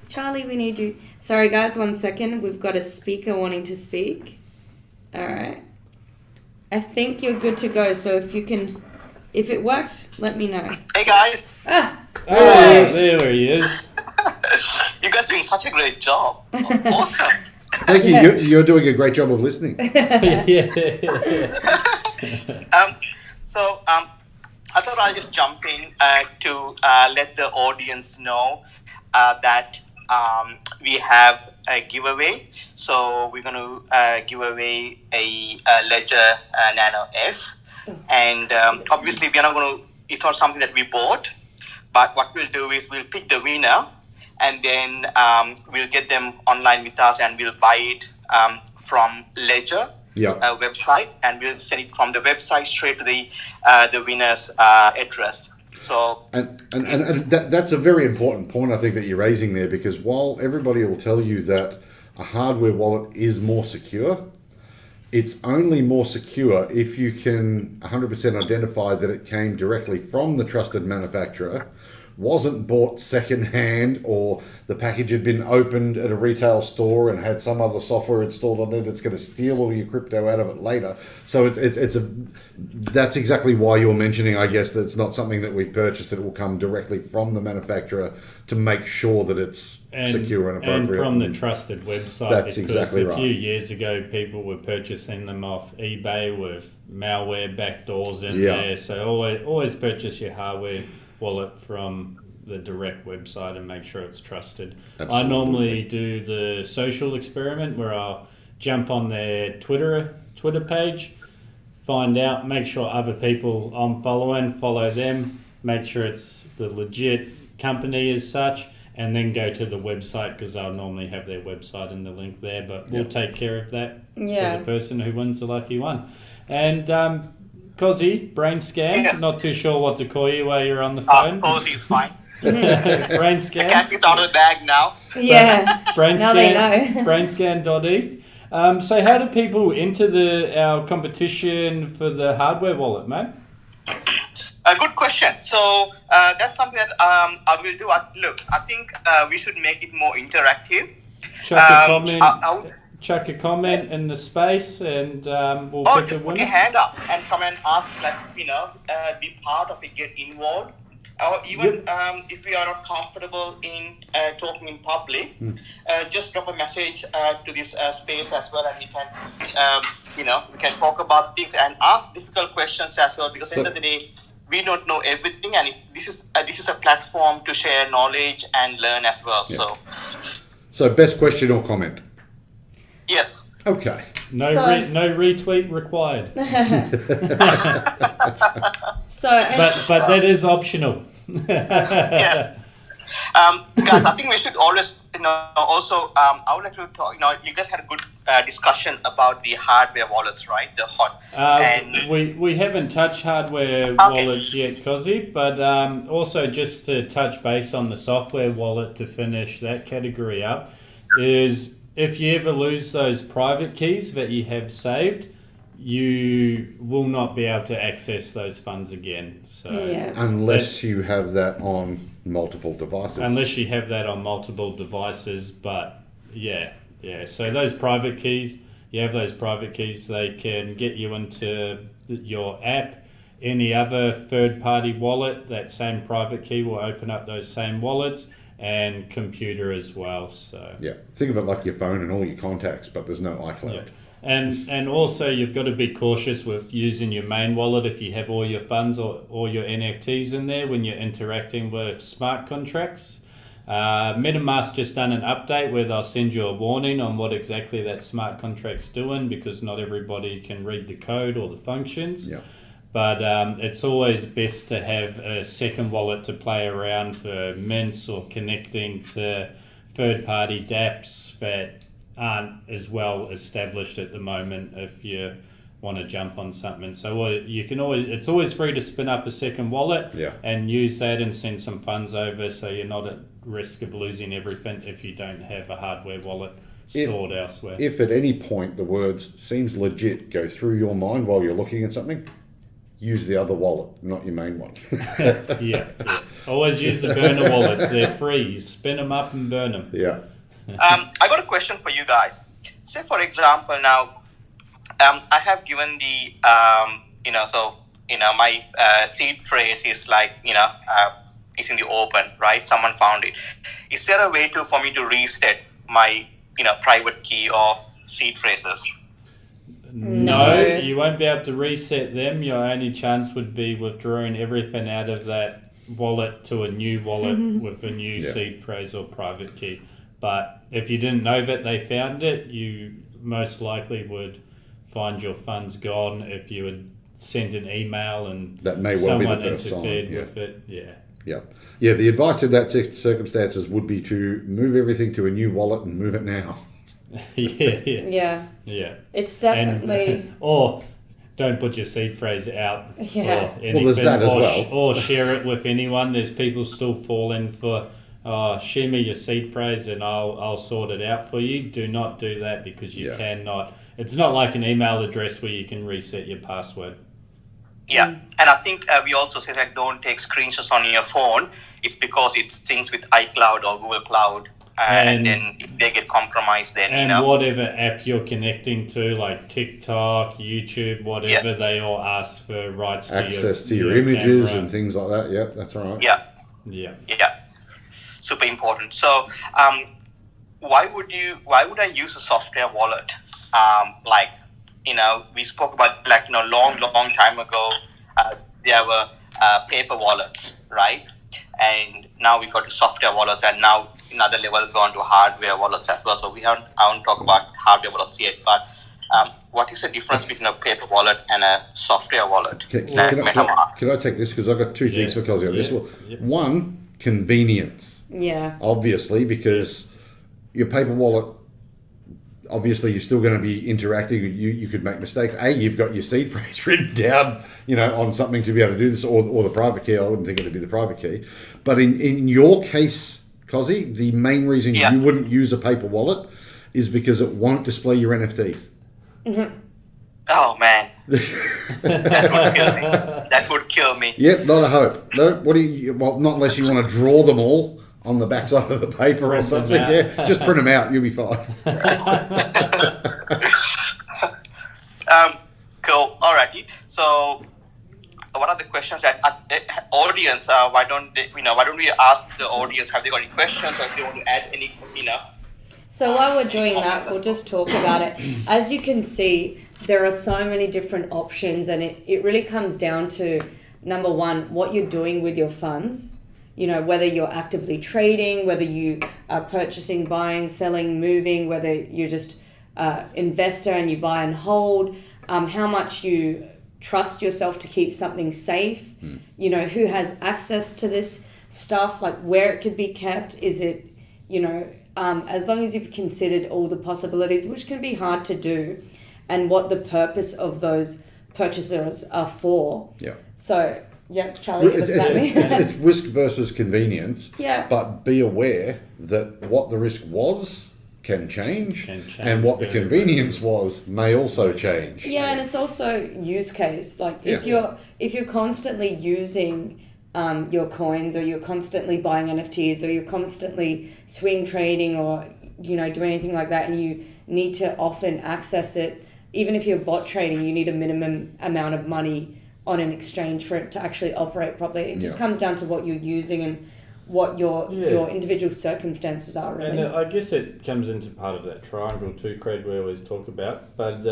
Charlie, we need you. Sorry, guys, 1 second. We've got a speaker wanting to speak. All right. I think you're good to go. So if it worked, let me know. Hey guys, There he is. you guys doing such a great job. Awesome. Thank you. You're doing a great job of listening. Yeah. I thought I'll just jump in to let the audience know that we have a giveaway. So we're going to give away a Ledger Nano S. And obviously, we're not going to, it's not something that we bought. But what we'll do is we'll pick the winner, and then we'll get them online with us, and we'll buy it from Ledger website, and we'll send it from the website straight to the winner's address. So and that's a very important point, I think, that you're raising there, because while everybody will tell you that a hardware wallet is more secure, it's only more secure if you can 100% identify that it came directly from the trusted manufacturer, wasn't bought secondhand, or the package had been opened at a retail store and had some other software installed on there that's going to steal all your crypto out of it later. So that's exactly why you're mentioning, I guess, that it's not something that we purchased, that it will come directly from the manufacturer to make sure that it's secure and appropriate. And from the trusted website. That's exactly right. A few years ago, people were purchasing them off eBay with malware backdoors in there. So always purchase your hardware wallet from the direct website and make sure it's trusted. Absolutely. I normally do the social experiment where I'll jump on their Twitter page, find out, make sure other people I'm following, follow them, make sure it's the legit company as such, and then go to the website, because I'll normally have their website in the link there, but we'll take care of that for the person who wins the lucky one. And Cozzy, brain scan. Yes. Not too sure what to call you while you're on the phone. Cozzy's fine. Brain scan. The cat is out of the bag now. Yeah. Brain now scan. they know. Brainscan.eth. So how do people enter our competition for the hardware wallet, mate? A good question. So that's something that I will do. Look, I think we should make it more interactive. Chuck a comment in the space, and we'll pick a winner. Put your hand up and come and ask, be part of it, get involved. Or even if we are not comfortable in talking in public, just drop a message to this space as well, and we can, we can talk about things and ask difficult questions as well. Because at the end of the day, we don't know everything, and this is a platform to share knowledge and learn as well. Yeah. So best question or comment? Yes. Okay. No retweet required. But that is optional. Yes. Guys, I think we should always, also, I would like to talk, you guys had a good discussion about the hardware wallets, right? The hot. We haven't touched hardware wallets yet, Cozzy, but also just to touch base on the software wallet to finish that category up, is if you ever lose those private keys that you have saved, you will not be able to access those funds again. So unless you have that on multiple devices. Unless you have that on multiple devices, but so those private keys, they can get you into your app. Any other third-party wallet, that same private key will open up those same wallets, and computer as well. So think of it like your phone and all your contacts, but there's no iCloud. Yeah. And also you've got to be cautious with using your main wallet if you have all your funds or all your NFTs in there when you're interacting with smart contracts. MetaMask just done an update where they'll send you a warning on what exactly that smart contract's doing, because not everybody can read the code or the functions. Yeah. But it's always best to have a second wallet to play around for mints or connecting to third-party dApps that aren't as well established at the moment if you want to jump on something. So it's always free to spin up a second wallet and use that and send some funds over, so you're not at risk of losing everything if you don't have a hardware wallet stored elsewhere. If at any point the words "seems legit" go through your mind while you're looking at something, use the other wallet, not your main one. Yeah. Always use the burner wallets. They're free. You spin them up and burn them. Yeah. I got a question for you guys. Say, for example, now I have given the my seed phrase is like is in the open, right? Someone found it. Is there a way for me to reset my private key of seed phrases? No, you won't be able to reset them. Your only chance would be withdrawing everything out of that wallet to a new wallet with a new seed phrase or private key. But if you didn't know that they found it, you most likely would find your funds gone if you had sent an email and that may well someone be the first interfered sign. with it. Yeah. The advice in that circumstances would be to move everything to a new wallet and move it now. Yeah. It's definitely... or don't put your seed phrase out for anything. Well, there's that as well. Or share it with anyone. There's people still falling for, share me your seed phrase and I'll sort it out for you. Do not do that because you cannot. It's not like an email address where you can reset your password. Yeah, and I think we also say that don't take screenshots on your phone. It's because it syncs with iCloud or Google Cloud. And then if they get compromised, then whatever app you're connecting to, like TikTok, YouTube, whatever, they all ask for rights access to to your images and things like that. Yep, that's right. Yeah. Super important. So, why would I use a software wallet? We spoke about long time ago. There were paper wallets, right? And now we got to software wallets, and now another level gone to hardware wallets as well. So I won't talk about hardware wallets yet, but what is the difference between a paper wallet and a software wallet? Can I take this? Because I've got two things for Cosy on this. One, convenience. Yeah. Obviously, because your paper wallet, obviously you're still going to be interacting. You could make mistakes. You've got your seed phrase written down, on something to be able to do this, or the private key. I wouldn't think it would be the private key. But in your case, Cosy, the main reason you wouldn't use a paper wallet is because it won't display your NFTs. Mm-hmm. Oh man, that would kill me. That would kill me. Yep, not a hope. No, not unless you want to draw them all on the backside of the paper or something. Yeah, just print them out. You'll be fine. Cool. Alrighty. So, what are the questions that audience? Why don't we ask the audience? Have they got any questions, or if they want to add any? So while we're doing that, we'll just talk about it. As you can see, there are so many different options, and it really comes down to, number one, what you're doing with your funds. Whether you're actively trading, whether you are purchasing, buying, selling, moving, whether you're just investor and you buy and hold, how much you trust yourself to keep something safe, who has access to this stuff, like where it could be kept. Is it, as long as you've considered all the possibilities, which can be hard to do, and what the purpose of those purchasers are for. Yeah. So... Yeah, Charlie, it's risk versus convenience. Yeah. But be aware that what the risk was can change and what the convenience was may also change. Yeah, and it's also use case. Like if you're constantly using your coins, or you're constantly buying NFTs, or you're constantly swing trading, or do anything like that, and you need to often access it, even if you're bot trading, you need a minimum amount of money on an exchange for it to actually operate properly. It just comes down to what you're using and what your individual circumstances are, really. And I guess it comes into part of that triangle too, Craig, we always talk about. But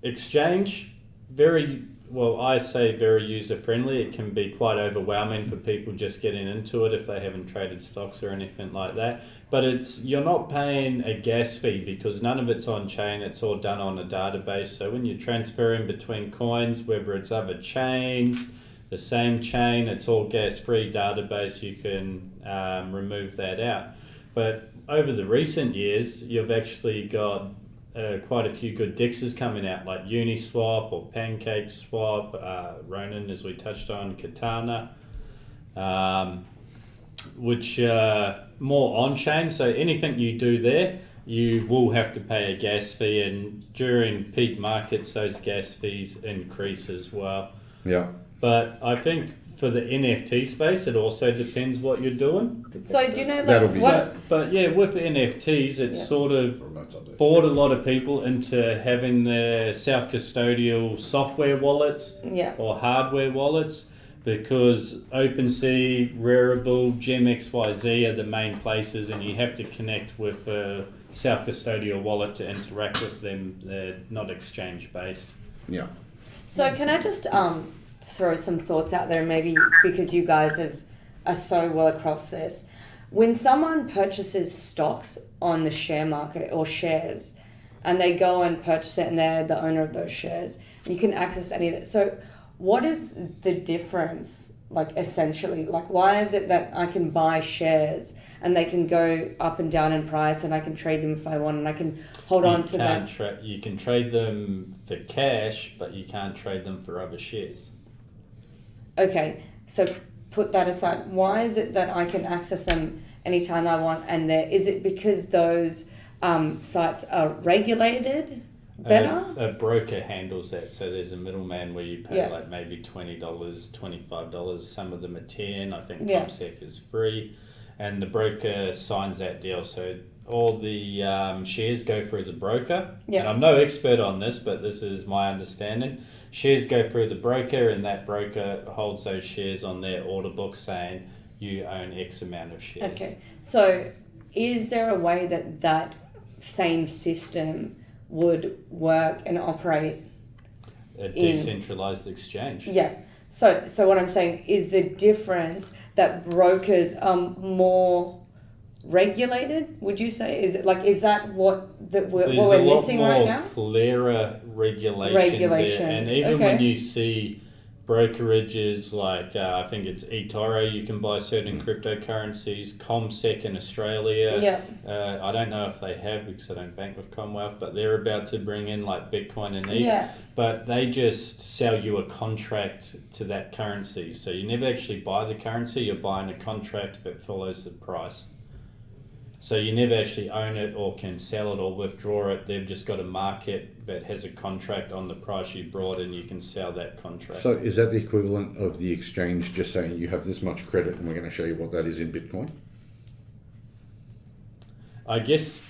exchange, I say very user-friendly. It can be quite overwhelming for people just getting into it if they haven't traded stocks or anything like that. But you're not paying a gas fee because none of it's on chain. It's all done on a database. So when you're transferring between coins, whether it's other chains, the same chain, it's all gas-free database. You can remove that out. But over the recent years, you've actually got quite a few good DEXs coming out, like Uniswap or PancakeSwap, Ronin, as we touched on, Katana, which more on-chain. So anything you do there, you will have to pay a gas fee, and during peak markets, those gas fees increase as well. Yeah. But I think for the NFT space, it also depends what you're doing. So do you know That'll like be what? But yeah, with NFTs, it's Yeah. sort of brought a lot of people into having their self-custodial software wallets Yeah. or hardware wallets, because OpenSea, Rarible, GemXYZ are the main places, and you have to connect with a self-custodial wallet to interact with them. They're not exchange-based. Yeah. So can I just throw some thoughts out there, maybe because you guys are so well across this. When someone purchases stocks on the share market or shares, and they go and purchase it and they're the owner of those shares, you can access any of that. So what is the difference, like essentially? Like why is it that I can buy shares and they can go up and down in price and I can trade them if I want and I can hold on to them? You can trade them for cash, but you can't trade them for other shares. Okay, so put that aside. Why is it that I can access them anytime I want? And is it because those sites are regulated better? A broker handles that, so there's a middleman where you pay Yeah. like maybe $20, $25. Some of them are 10. I think Yeah. CommSec is free, and the broker signs that deal. So all the shares go through the broker. Yeah. And I'm no expert on this, but this is my understanding. Shares go through the broker, and that broker holds those shares on their order book saying you own X amount of shares. Okay, so is there a way that that same system would work and operate? A decentralized exchange. Yeah. So what I'm saying is the difference that brokers are more regulated. Would you say is that what we're missing right now? Clearer regulations there. And even when you see brokerages like I think it's eToro, you can buy certain cryptocurrencies. CommSec in Australia, Yeah. I don't know if they have because I don't bank with Commonwealth, but they're about to bring in like Bitcoin and ETH. Yeah. But they just sell you a contract to that currency, so you never actually buy the currency. You're buying a contract that follows the price. So you never actually own it or can sell it or withdraw it. They've just got a market that has a contract on the price you brought, and you can sell that contract. So is that the equivalent of the exchange just saying you have this much credit and we're going to show you what that is in Bitcoin? I guess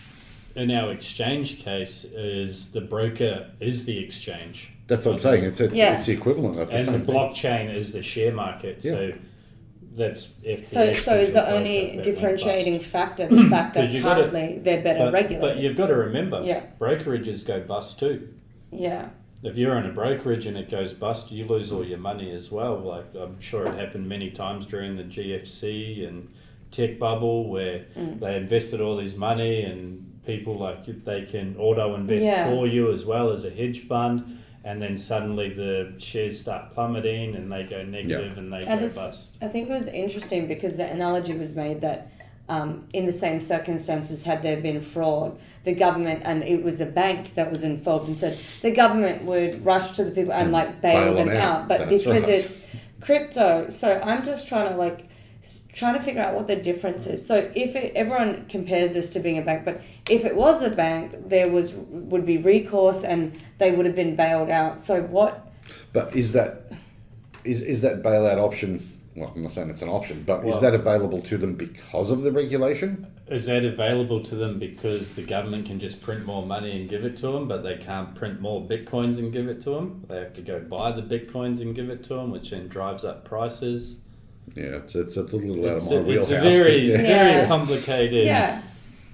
in our exchange case is the broker is the exchange. That's what I'm saying. It's the equivalent. That's And the the same thing. blockchain is the share market. Yeah. So that's FTX. So is the only differentiating factor the fact that currently they're better regulated? But you've got to remember, Yeah. brokerages go bust too. Yeah. If you're in a brokerage and it goes bust, you lose all your money as well. Like I'm sure it happened many times during the GFC and tech bubble where they invested all this money, and people like they can auto invest for you as well as a hedge fund, and then suddenly the shares start plummeting and they go negative and they go bust. I think it was interesting because the analogy was made that in the same circumstances, had there been fraud, the government, and it was a bank that was involved, and said the government would rush to the people and like bail them out. But That's because right. it's crypto, so I'm just trying to figure out what the difference is. So if everyone compares this to being a bank, but if it was a bank, there would be recourse and they would have been bailed out. So what? But is that bailout option? Well, I'm not saying it's an option, but is that available to them because of the regulation? Is that available to them because the government can just print more money and give it to them, but they can't print more bitcoins and give it to them? They have to go buy the bitcoins and give it to them, which then drives up prices. Yeah, it's a little out of my It's wheelhouse. a very, but very complicated. Yeah.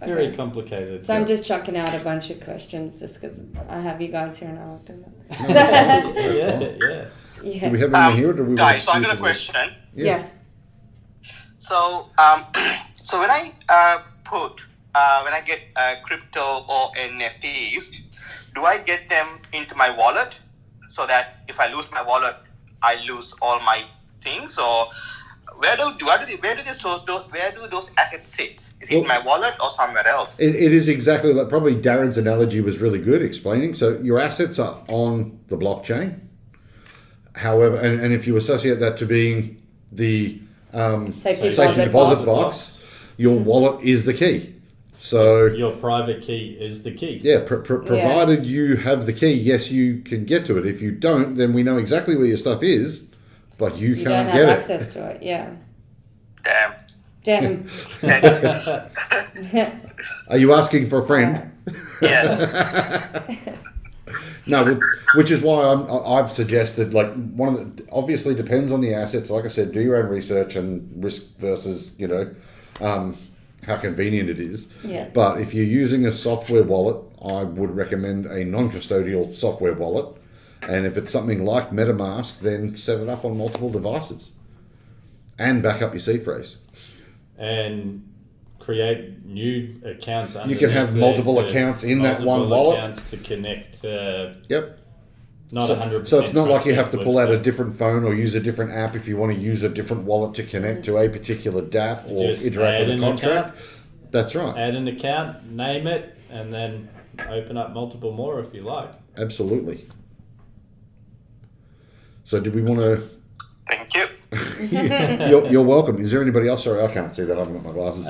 Very complicated. So I'm just chucking out a bunch of questions just because I have you guys here and I like them. Yeah. Do we have anyone here? Or do we Guys, so I got a question. Yeah. Yes. So, so when I when I get crypto or NFTs, do I get them into my wallet so that if I lose my wallet, I lose all my things, or where do those assets sit? Is it in my wallet or somewhere else? It is exactly like, probably Darren's analogy was really good explaining. So your assets are on the blockchain. However, and if you associate that to being the Safety deposit deposit box, your wallet is the key. So your private key is the key. yeah, provided you have the key, yes, you can get to it. If you don't, then we know exactly where your stuff is, but you You can't don't get have it. access to it. Yeah. Damn. Damn. Are you asking for a friend? Yes. No, which is why I've suggested, like, one of the, obviously depends on the assets. Like I said, do your own research and risk versus, how convenient it is. Yeah. But if you're using a software wallet, I would recommend a non-custodial software wallet. And if it's something like MetaMask, then set it up on multiple devices and back up your seed phrase. And create new accounts. You can have multiple accounts in that one wallet. Accounts to connect. Yep. Not 100%. So it's not like you have to pull out a website. different phone or use a different app if you want to use a different wallet to connect to a particular DApp or Just interact add with a an contract. account. That's right. Add an account, name it, and then open up multiple more if you like. Absolutely. So do we want to... Thank you. You're welcome. Is there anybody else? Sorry, I can't see that. I haven't got my glasses.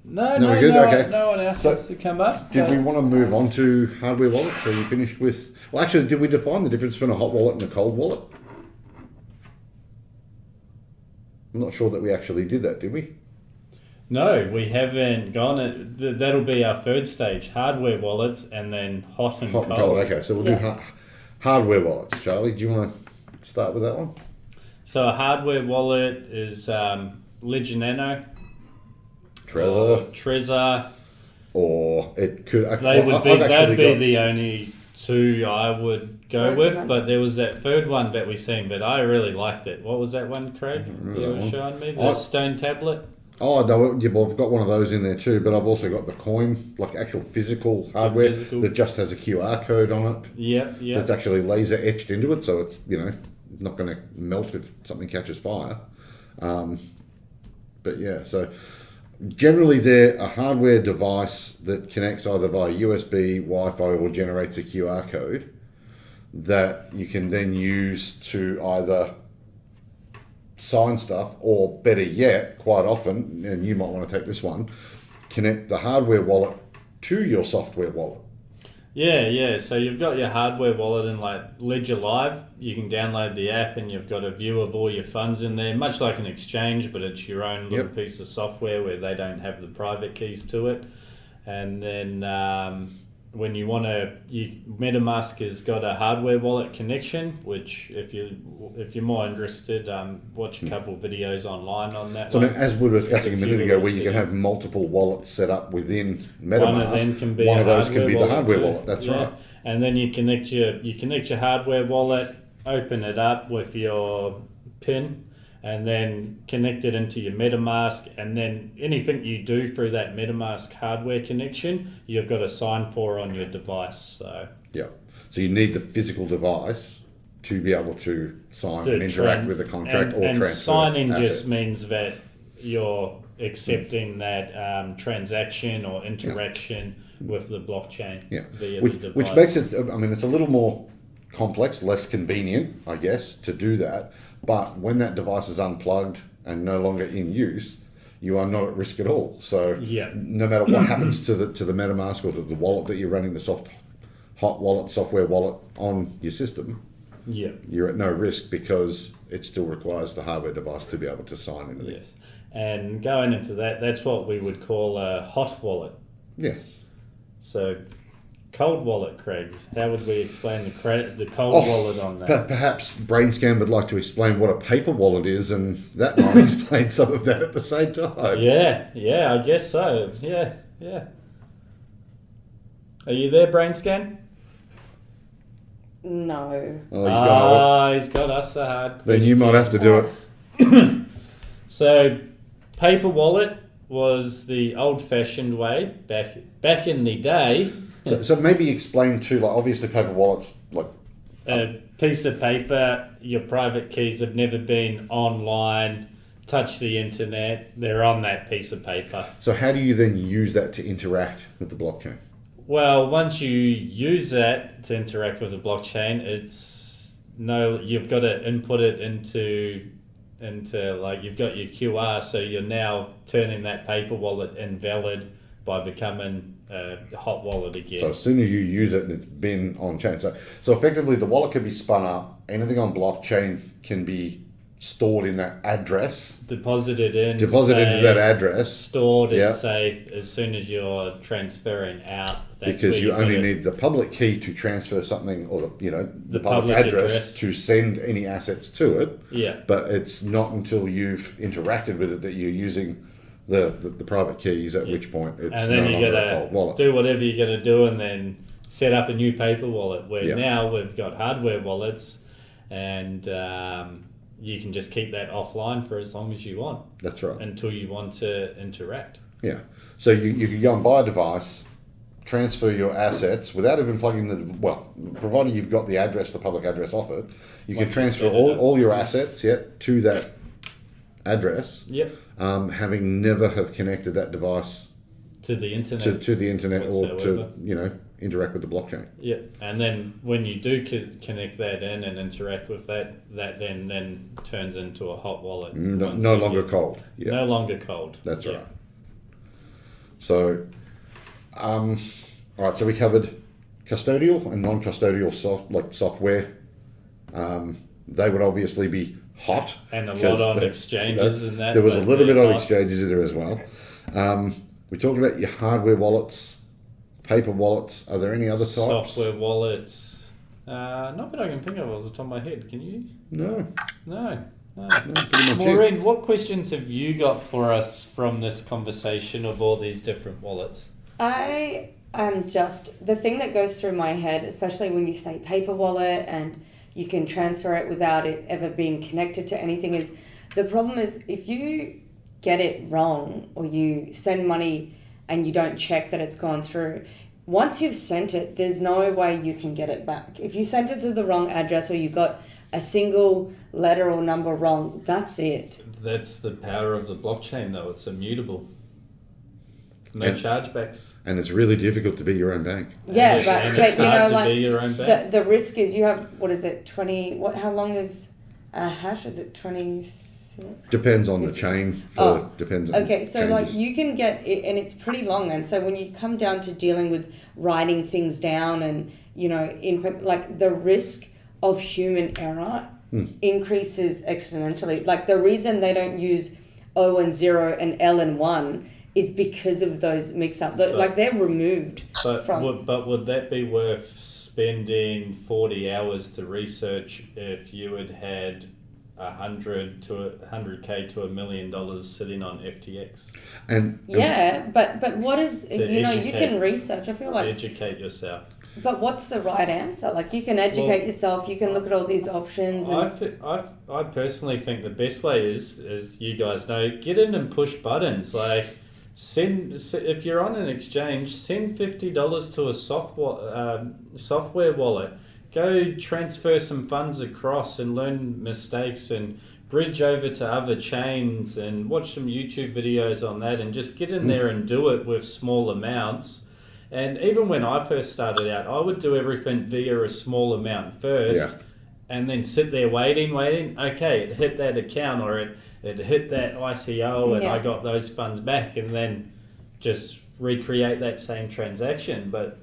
No, we're good? Okay. No one else So, wants to come up. Did we want to move on to hardware wallets? So you finished with... Well, actually, did we define the difference between a hot wallet and a cold wallet? I'm not sure that we actually did that, did we? No, we haven't gone it. That'll be our third stage: hardware wallets, and then hot and Hot cold. and cold. Okay, so we'll do hardware wallets. Charlie, do you want to start with that one? So a hardware wallet is Legionano, Trezor, or it could... That'd be the only two I would go with, Recommend. but there was that third one that we seen, but I really liked it. What was that one, Craig? You were showing me? The stone tablet? Oh, no, yeah, well, I've got one of those in there too, but I've also got the coin, like actual physical hardware that just has a QR code on it. Yeah. That's actually laser etched into it, so it's, not going to melt if something catches fire. But yeah, so generally they're a hardware device that connects either via USB, Wi-Fi, or generates a QR code that you can then use to either sign stuff, or better yet, quite often, and you might want to take this one, connect the hardware wallet to your software wallet. Yeah. So you've got your hardware wallet in like Ledger Live. You can download the app and you've got a view of all your funds in there, much like an exchange, but it's your own little piece of software where they don't have the private keys to it. And then when you want to, MetaMask has got a hardware wallet connection, which if you're more interested, watch a couple of videos online on that. So as we were discussing a minute ago, where you can have multiple wallets set up within MetaMask, one of those can be the hardware wallet. That's right. And then you connect your hardware wallet, open it up with your PIN, and then connect it into your MetaMask, and then anything you do through that MetaMask hardware connection, you've got to sign for on your device. So you need the physical device to be able to sign and interact with the contract or transfer. Signing assets. just means that you're accepting that transaction or interaction with the blockchain via the device. Which makes it, it's a little more complex, less convenient, I guess, to do that. But when that device is unplugged and no longer in use, you are not at risk at all. So no matter what happens to the MetaMask or to the wallet that you're running the hot wallet, software wallet on your system, you're at no risk because it still requires the hardware device to be able to sign into it. Yes. And going into that, that's what we would call a hot wallet. Yes. So cold wallet, Craig. How would we explain the cold wallet on that? Perhaps Brainscan would like to explain what a paper wallet is, and that might explain some of that at the same time. Yeah, I guess so. Yeah. Are you there, Brainscan? No. Oh, he's got us the hard Then you might have to do it. So, paper wallet was the old-fashioned way back in the day. So maybe explain too, like obviously paper wallets, like a piece of paper, your private keys have never been online, touch the internet, they're on that piece of paper. So how do you then use that to interact with the blockchain? Well, once you use that to interact with the blockchain, you've got to input it into like you've got your QR, so you're now turning that paper wallet invalid by becoming a hot wallet again. So as soon as you use it, it's been on chain. So effectively, the wallet can be spun up. Anything on blockchain can be stored in that address. Deposited into that address. Stored in safe as soon as you're transferring out. Because you only need the public key to transfer something, or the public address to send any assets to it. Yeah. But it's not until you've interacted with it that you're using the private keys, at which point it's and then no you longer a cold wallet. Do whatever you're going to do, and then set up a new paper wallet. Where now we've got hardware wallets, and you can just keep that offline for as long as you want. That's right. Until you want to interact. Yeah. So you can go and buy a device, transfer your assets without even plugging provided you've got the address, the public address off it, you can transfer all your assets to that address. Yep. Having never have connected that device to the internet, to the internet whatsoever. or to interact with the blockchain. Yeah, and then when you do connect that in and interact with that then turns into a hot wallet. No longer cold. Yeah. No longer cold. That's right. So, all right. So we covered custodial and non-custodial software. They would obviously be hot, and a lot on exchanges and that. There was a little bit on exchanges in there as well. We talked about your hardware wallets, paper wallets. Are there any other types? Software wallets. Not that I can think of off the top of my head. Can you? No. Pretty much Maureen, what questions have you got for us from this conversation of all these different wallets? I am just, the thing that goes through my head, especially when you say paper wallet and you can transfer it without it ever being connected to anything, is the problem is if you get it wrong or you send money and you don't check that it's gone through, once you've sent it, there's no way you can get it back. If you sent it to the wrong address or you got a single letter or number wrong, that's it. That's the power of the blockchain, though. It's immutable. No chargebacks. And it's really difficult to be your own bank. Yeah, but you know, like, be your own bank. The risk is you have, how long is a hash? Is it 26? Depends on the chain. Depends on okay, so changes. like you can get it, and it's pretty long then. So when you come down to dealing with writing things down and, input, like the risk of human error increases exponentially. Like the reason they don't use O and 0 and L and 1 is because of those mix-up. Like they're removed from... But would that be worth spending 40 hours to research if you had $100K to $1 million sitting on FTX? But what is... you can research. I feel like... Educate yourself. But what's the right answer? Like you can educate yourself, you can look at all these options. I personally think the best way is, as you guys know, get in and push buttons. Like if you're on an exchange, send $50 to a software wallet. Go transfer some funds across and learn mistakes and bridge over to other chains and watch some YouTube videos on that and just get in there and do it with small amounts. And even when I first started out, I would do everything via a small amount first and then sit there waiting. Okay, it hit that account or it hit that ICO and I got those funds back, and then just recreate that same transaction. But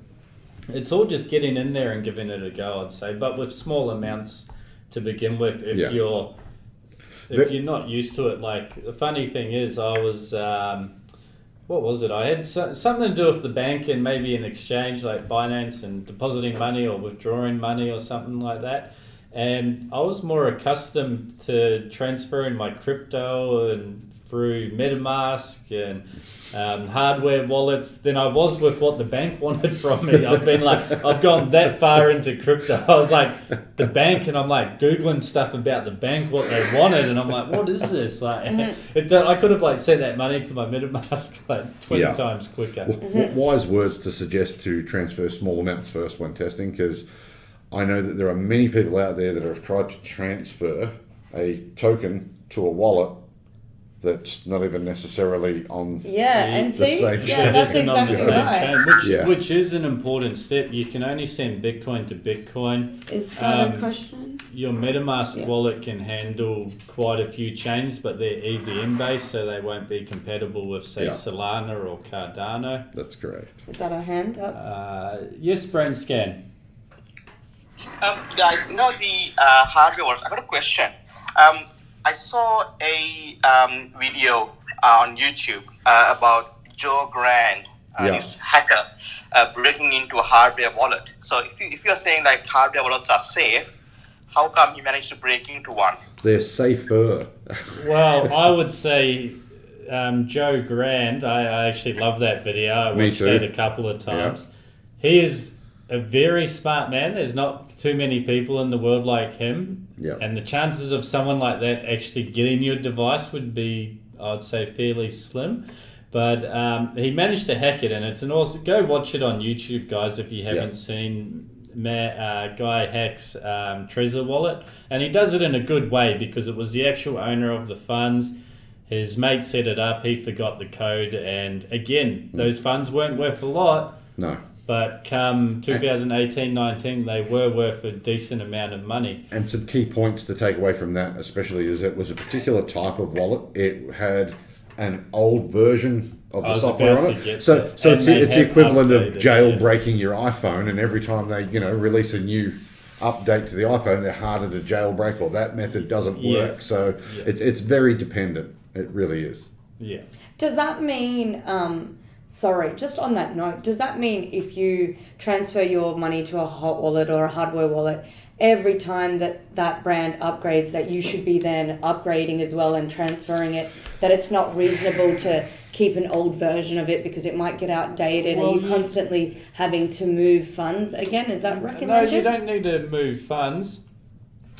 it's all just getting in there and giving it a go, I'd say. But with small amounts to begin with, if you're not used to it. Like, the funny thing is, I was... what was it? I had something to do with the bank and maybe an exchange like Binance and depositing money or withdrawing money or something like that. And I was more accustomed to transferring my crypto and through MetaMask and hardware wallets than I was with what the bank wanted from me. I've gone that far into crypto. I was like, the bank, and I'm like Googling stuff about the bank, what they wanted, and I'm like, what is this? Like, I could have sent that money to my MetaMask 20 times quicker. Wise words to suggest to transfer small amounts first when testing, because I know that there are many people out there that have tried to transfer a token to a wallet that's not even necessarily on. Yeah, and the see, same yeah, chain. that's Isn't on the exactly same right. chain, which is an important step. You can only send Bitcoin to Bitcoin. Is that a question? Your MetaMask wallet can handle quite a few chains, but they're EVM based, so they won't be compatible with, say, Solana or Cardano. That's correct. Is that a hand up? Yes, Brain Scan. Guys, the hardware wallet. I got a question. I saw a video on YouTube about Joe Grand, this hacker, breaking into a hardware wallet. So if you're saying like hardware wallets are safe, how come he managed to break into one? They're safer. Well, I would say Joe Grand. I actually love that video. I watched it a couple of times. Yeah. He is a very smart man. There's not too many people in the world like him. Yeah. And the chances of someone like that actually getting your device would be, I'd say, fairly slim. But he managed to hack it, and it's an awesome. Go watch it on YouTube, guys, if you haven't seen. Guy hacks Trezor wallet, and he does it in a good way because it was the actual owner of the funds. His mate set it up. He forgot the code, and again, those funds weren't worth a lot. No. But come 2018-19, they were worth a decent amount of money. And some key points to take away from that, especially, is it was a particular type of wallet. It had an old version of the software on it. So it's the equivalent of jailbreaking your iPhone, and every time they release a new update to the iPhone, they're harder to jailbreak, or that method doesn't work. So it's very dependent. It really is. Yeah. Does that mean... Sorry, just on that note, does that mean if you transfer your money to a hot wallet or a hardware wallet, every time that brand upgrades, that you should be then upgrading as well and transferring it, that it's not reasonable to keep an old version of it because it might get outdated? Are you constantly having to move funds again? Is that recommended? No, you don't need to move funds.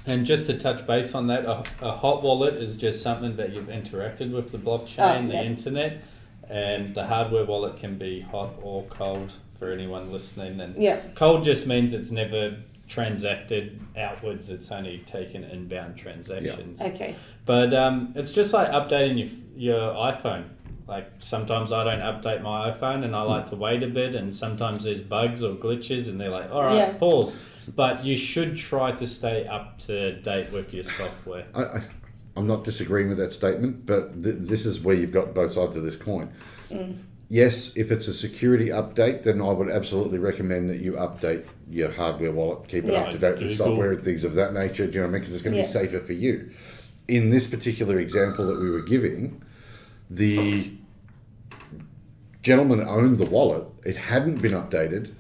And just to touch base on that, a hot wallet is just something that you've interacted with the blockchain, the internet. And the hardware wallet can be hot or cold for anyone listening. And cold just means it's never transacted outwards. It's only taken inbound transactions. Yeah. Okay. But it's just like updating your iPhone. Like sometimes I don't update my iPhone and I like to wait a bit, and sometimes there's bugs or glitches and they're like, all right, pause. But you should try to stay up to date with your software. I'm not disagreeing with that statement, but this is where you've got both sides of this coin. Yes, if it's a security update, then I would absolutely recommend that you update your hardware wallet, keep it up to date with software and things of that nature. Do you know what I mean? Because it's going to be safer for you. In this particular example that we were giving, the gentleman owned the wallet. It hadn't been updated.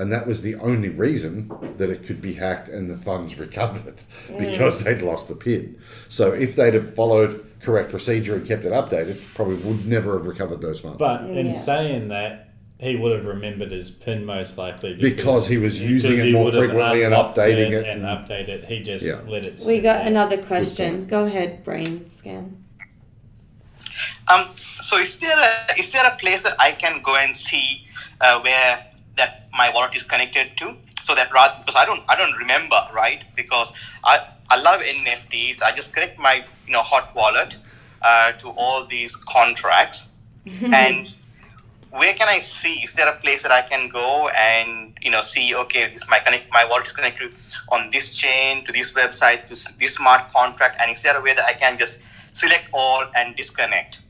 And that was the only reason that it could be hacked and the funds recovered, because they'd lost the PIN. So if they'd have followed correct procedure and kept it updated, probably would never have recovered those funds. But in saying that, he would have remembered his PIN most likely because he was using it more frequently and updating it. And update it. He just let it sit. We got another question. Go ahead, Brain Scan. So is there a place that I can go and see where that my wallet is connected to, so that because I don't remember, right? Because I love NFTs. I just connect my hot wallet to all these contracts, and where can I see? Is there a place that I can go and see? Okay, my wallet is connected on this chain to this website to this smart contract, and is there a way that I can just select all and disconnect?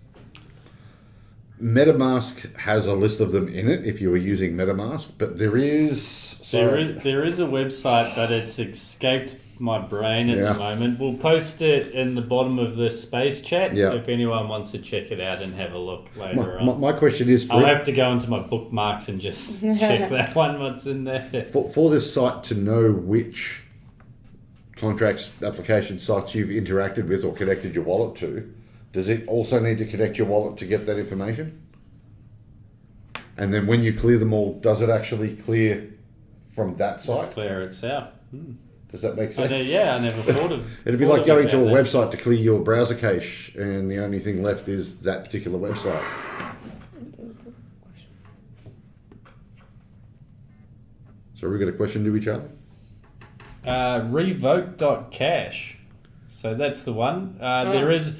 MetaMask has a list of them in it if you were using MetaMask, but there is a website, but it's escaped my brain at the moment. We'll post it in the bottom of this space chat if anyone wants to check it out and have a look later on. My question is... I'll have to go into my bookmarks and just check that one, what's in there. For this site to know which contracts, application sites you've interacted with or connected your wallet to, does it also need to connect your wallet to get that information? And then when you clear them all, does it actually clear from that site? Clear itself. Does that make sense? I never thought of it. It'd be like going to a website to clear your browser cache and the only thing left is that particular website. So we got a question, do we, Charlie? Revoke.cash. So that's the one. There is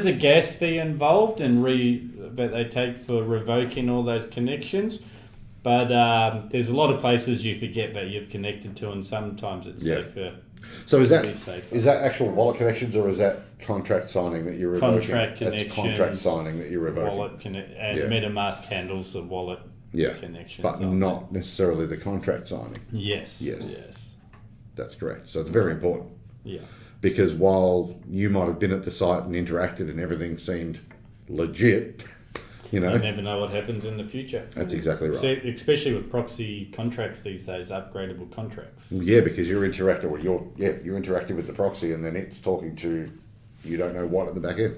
a gas fee involved that they take for revoking all those connections. But there's a lot of places you forget that you've connected to, and sometimes it's safer. So is that actual wallet connections, or is that contract signing that you're revoking? Contract connections. That's contract signing that you're revoking. Wallet and MetaMask handles the wallet connections. But not necessarily the contract signing. Yes. That's correct. So it's very important. Yeah. Because while you might have been at the site and interacted and everything seemed legit, you never know what happens in the future. That's exactly right. Especially with proxy contracts these days, upgradable contracts. Yeah, because you're interacting with the proxy, and then it's talking to you don't know what at the back end.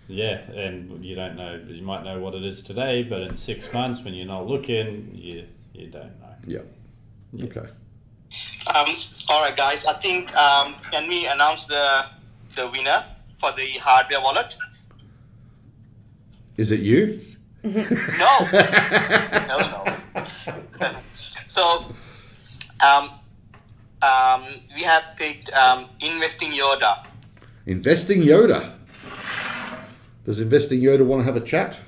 Yeah, and you don't know. You might know what it is today, but in 6 months when you're not looking, you don't know. Yeah. Okay. All right, guys. I think can we announce the winner for the hardware wallet? Is it you? No. So, we have picked Investing Yoda. Investing Yoda. Does Investing Yoda want to have a chat?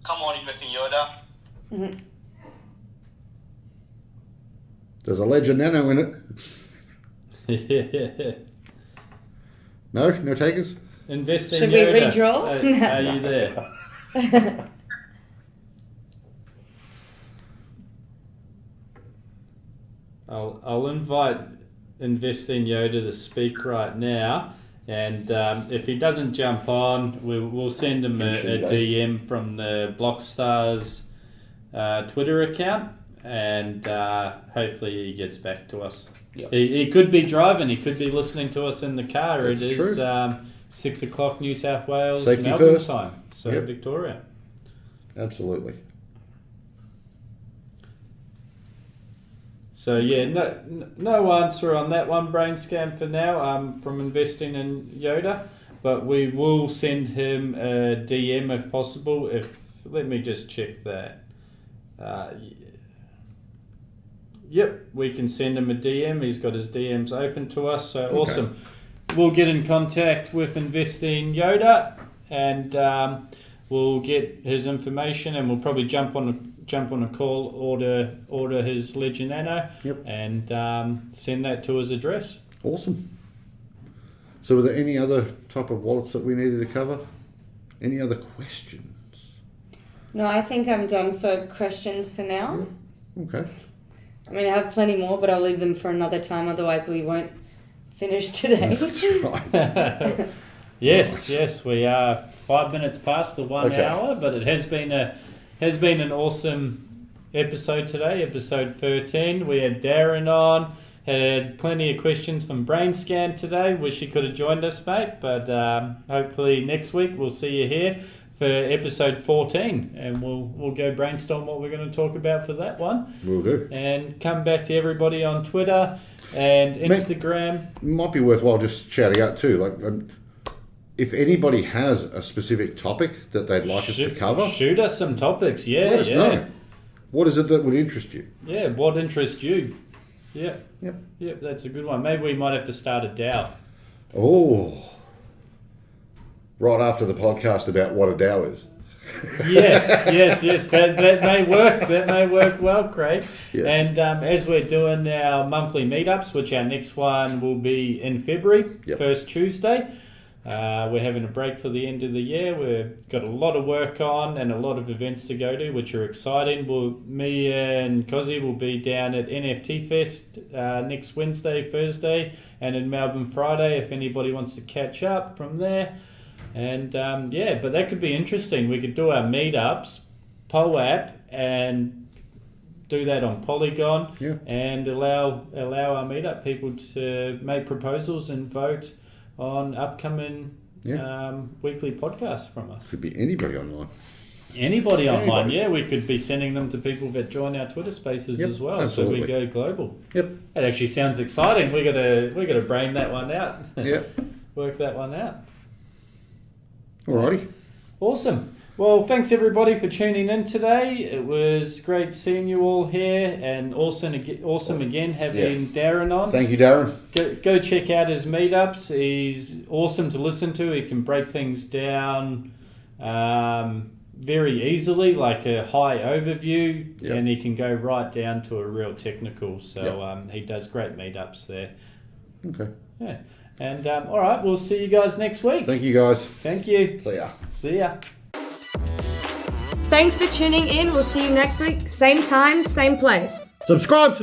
Come on, Investing Yoda. Mm-hmm. There's a Ledger Nano in it. No takers? Investing Should Yoda. we redraw? Are you there? I'll invite Investing Yoda to speak right now, and if he doesn't jump on, we'll send him a DM from the Blockstars Twitter account, and hopefully he gets back to us. Yep. He could be driving, he could be listening to us in the car. That's it true. is 6 o'clock New South Wales, Safety Melbourne first. time, so Yep. Victoria. Absolutely. So yeah, no answer on that one, brain scan for now. From Investing in Yoda, but we will send him a DM if possible. Let me just check that. Yep, we can send him a DM. He's got his DMs open to us, so Okay. awesome. We'll get in contact with Investing Yoda, and we'll get his information, and we'll probably jump on a call, order his Ledger Nano, and send that to his address. Awesome. So were there any other type of wallets that we needed to cover? Any other questions? No, I think I'm done for questions for now. Okay. I mean, I have plenty more, but I'll leave them for another time. Otherwise, we won't finish today. That's right. Yes, we are 5 minutes past the 1 hour, but it has been an awesome episode today, episode 13. We had Darren on, had plenty of questions from BrainScan today. Wish you could have joined us, mate, but hopefully next week we'll see you here for episode 14, and we'll go brainstorm what we're going to talk about for that one. Will do. And come back to everybody on Twitter and Instagram. Might be worthwhile just shouting out too, like if anybody has a specific topic that they'd like us to cover, shoot us some topics. let us know. What is it that would interest you? Yeah, what interests you? Yeah. Yep. That's a good one. Maybe we might have to start a DAO. Oh. Right after the podcast about what a DAO is. Yes. That may work. That may work well, Craig. Yes. And as we're doing our monthly meetups, which our next one will be in February, first Tuesday. We're having a break for the end of the year. We've got a lot of work on and a lot of events to go to, which are exciting. Me and Cozy will be down at NFT Fest next Wednesday, Thursday, and in Melbourne Friday, if anybody wants to catch up from there. And but that could be interesting. We could do our meetups, POAP, and do that on Polygon, and allow our meetup people to make proposals and vote on upcoming weekly podcasts from us. Could be anybody online. Anybody online, we could be sending them to people that join our Twitter spaces as well. Absolutely. So we go global. Yep. That actually sounds exciting. We gotta brain that one out. Yep. Work that one out. Alrighty. Awesome. Well, thanks everybody for tuning in today. It was great seeing you all here, and awesome again having Darren on. Thank you, Darren. Go check out his meetups. He's awesome to listen to. He can break things down very easily, like a high overview, and he can go right down to a real technical. So he does great meetups there. Okay. Yeah. And all right, we'll see you guys next week. Thank you, guys. Thank you. See ya. See ya. Thanks for tuning in. We'll see you next week. Same time, same place. Subscribe.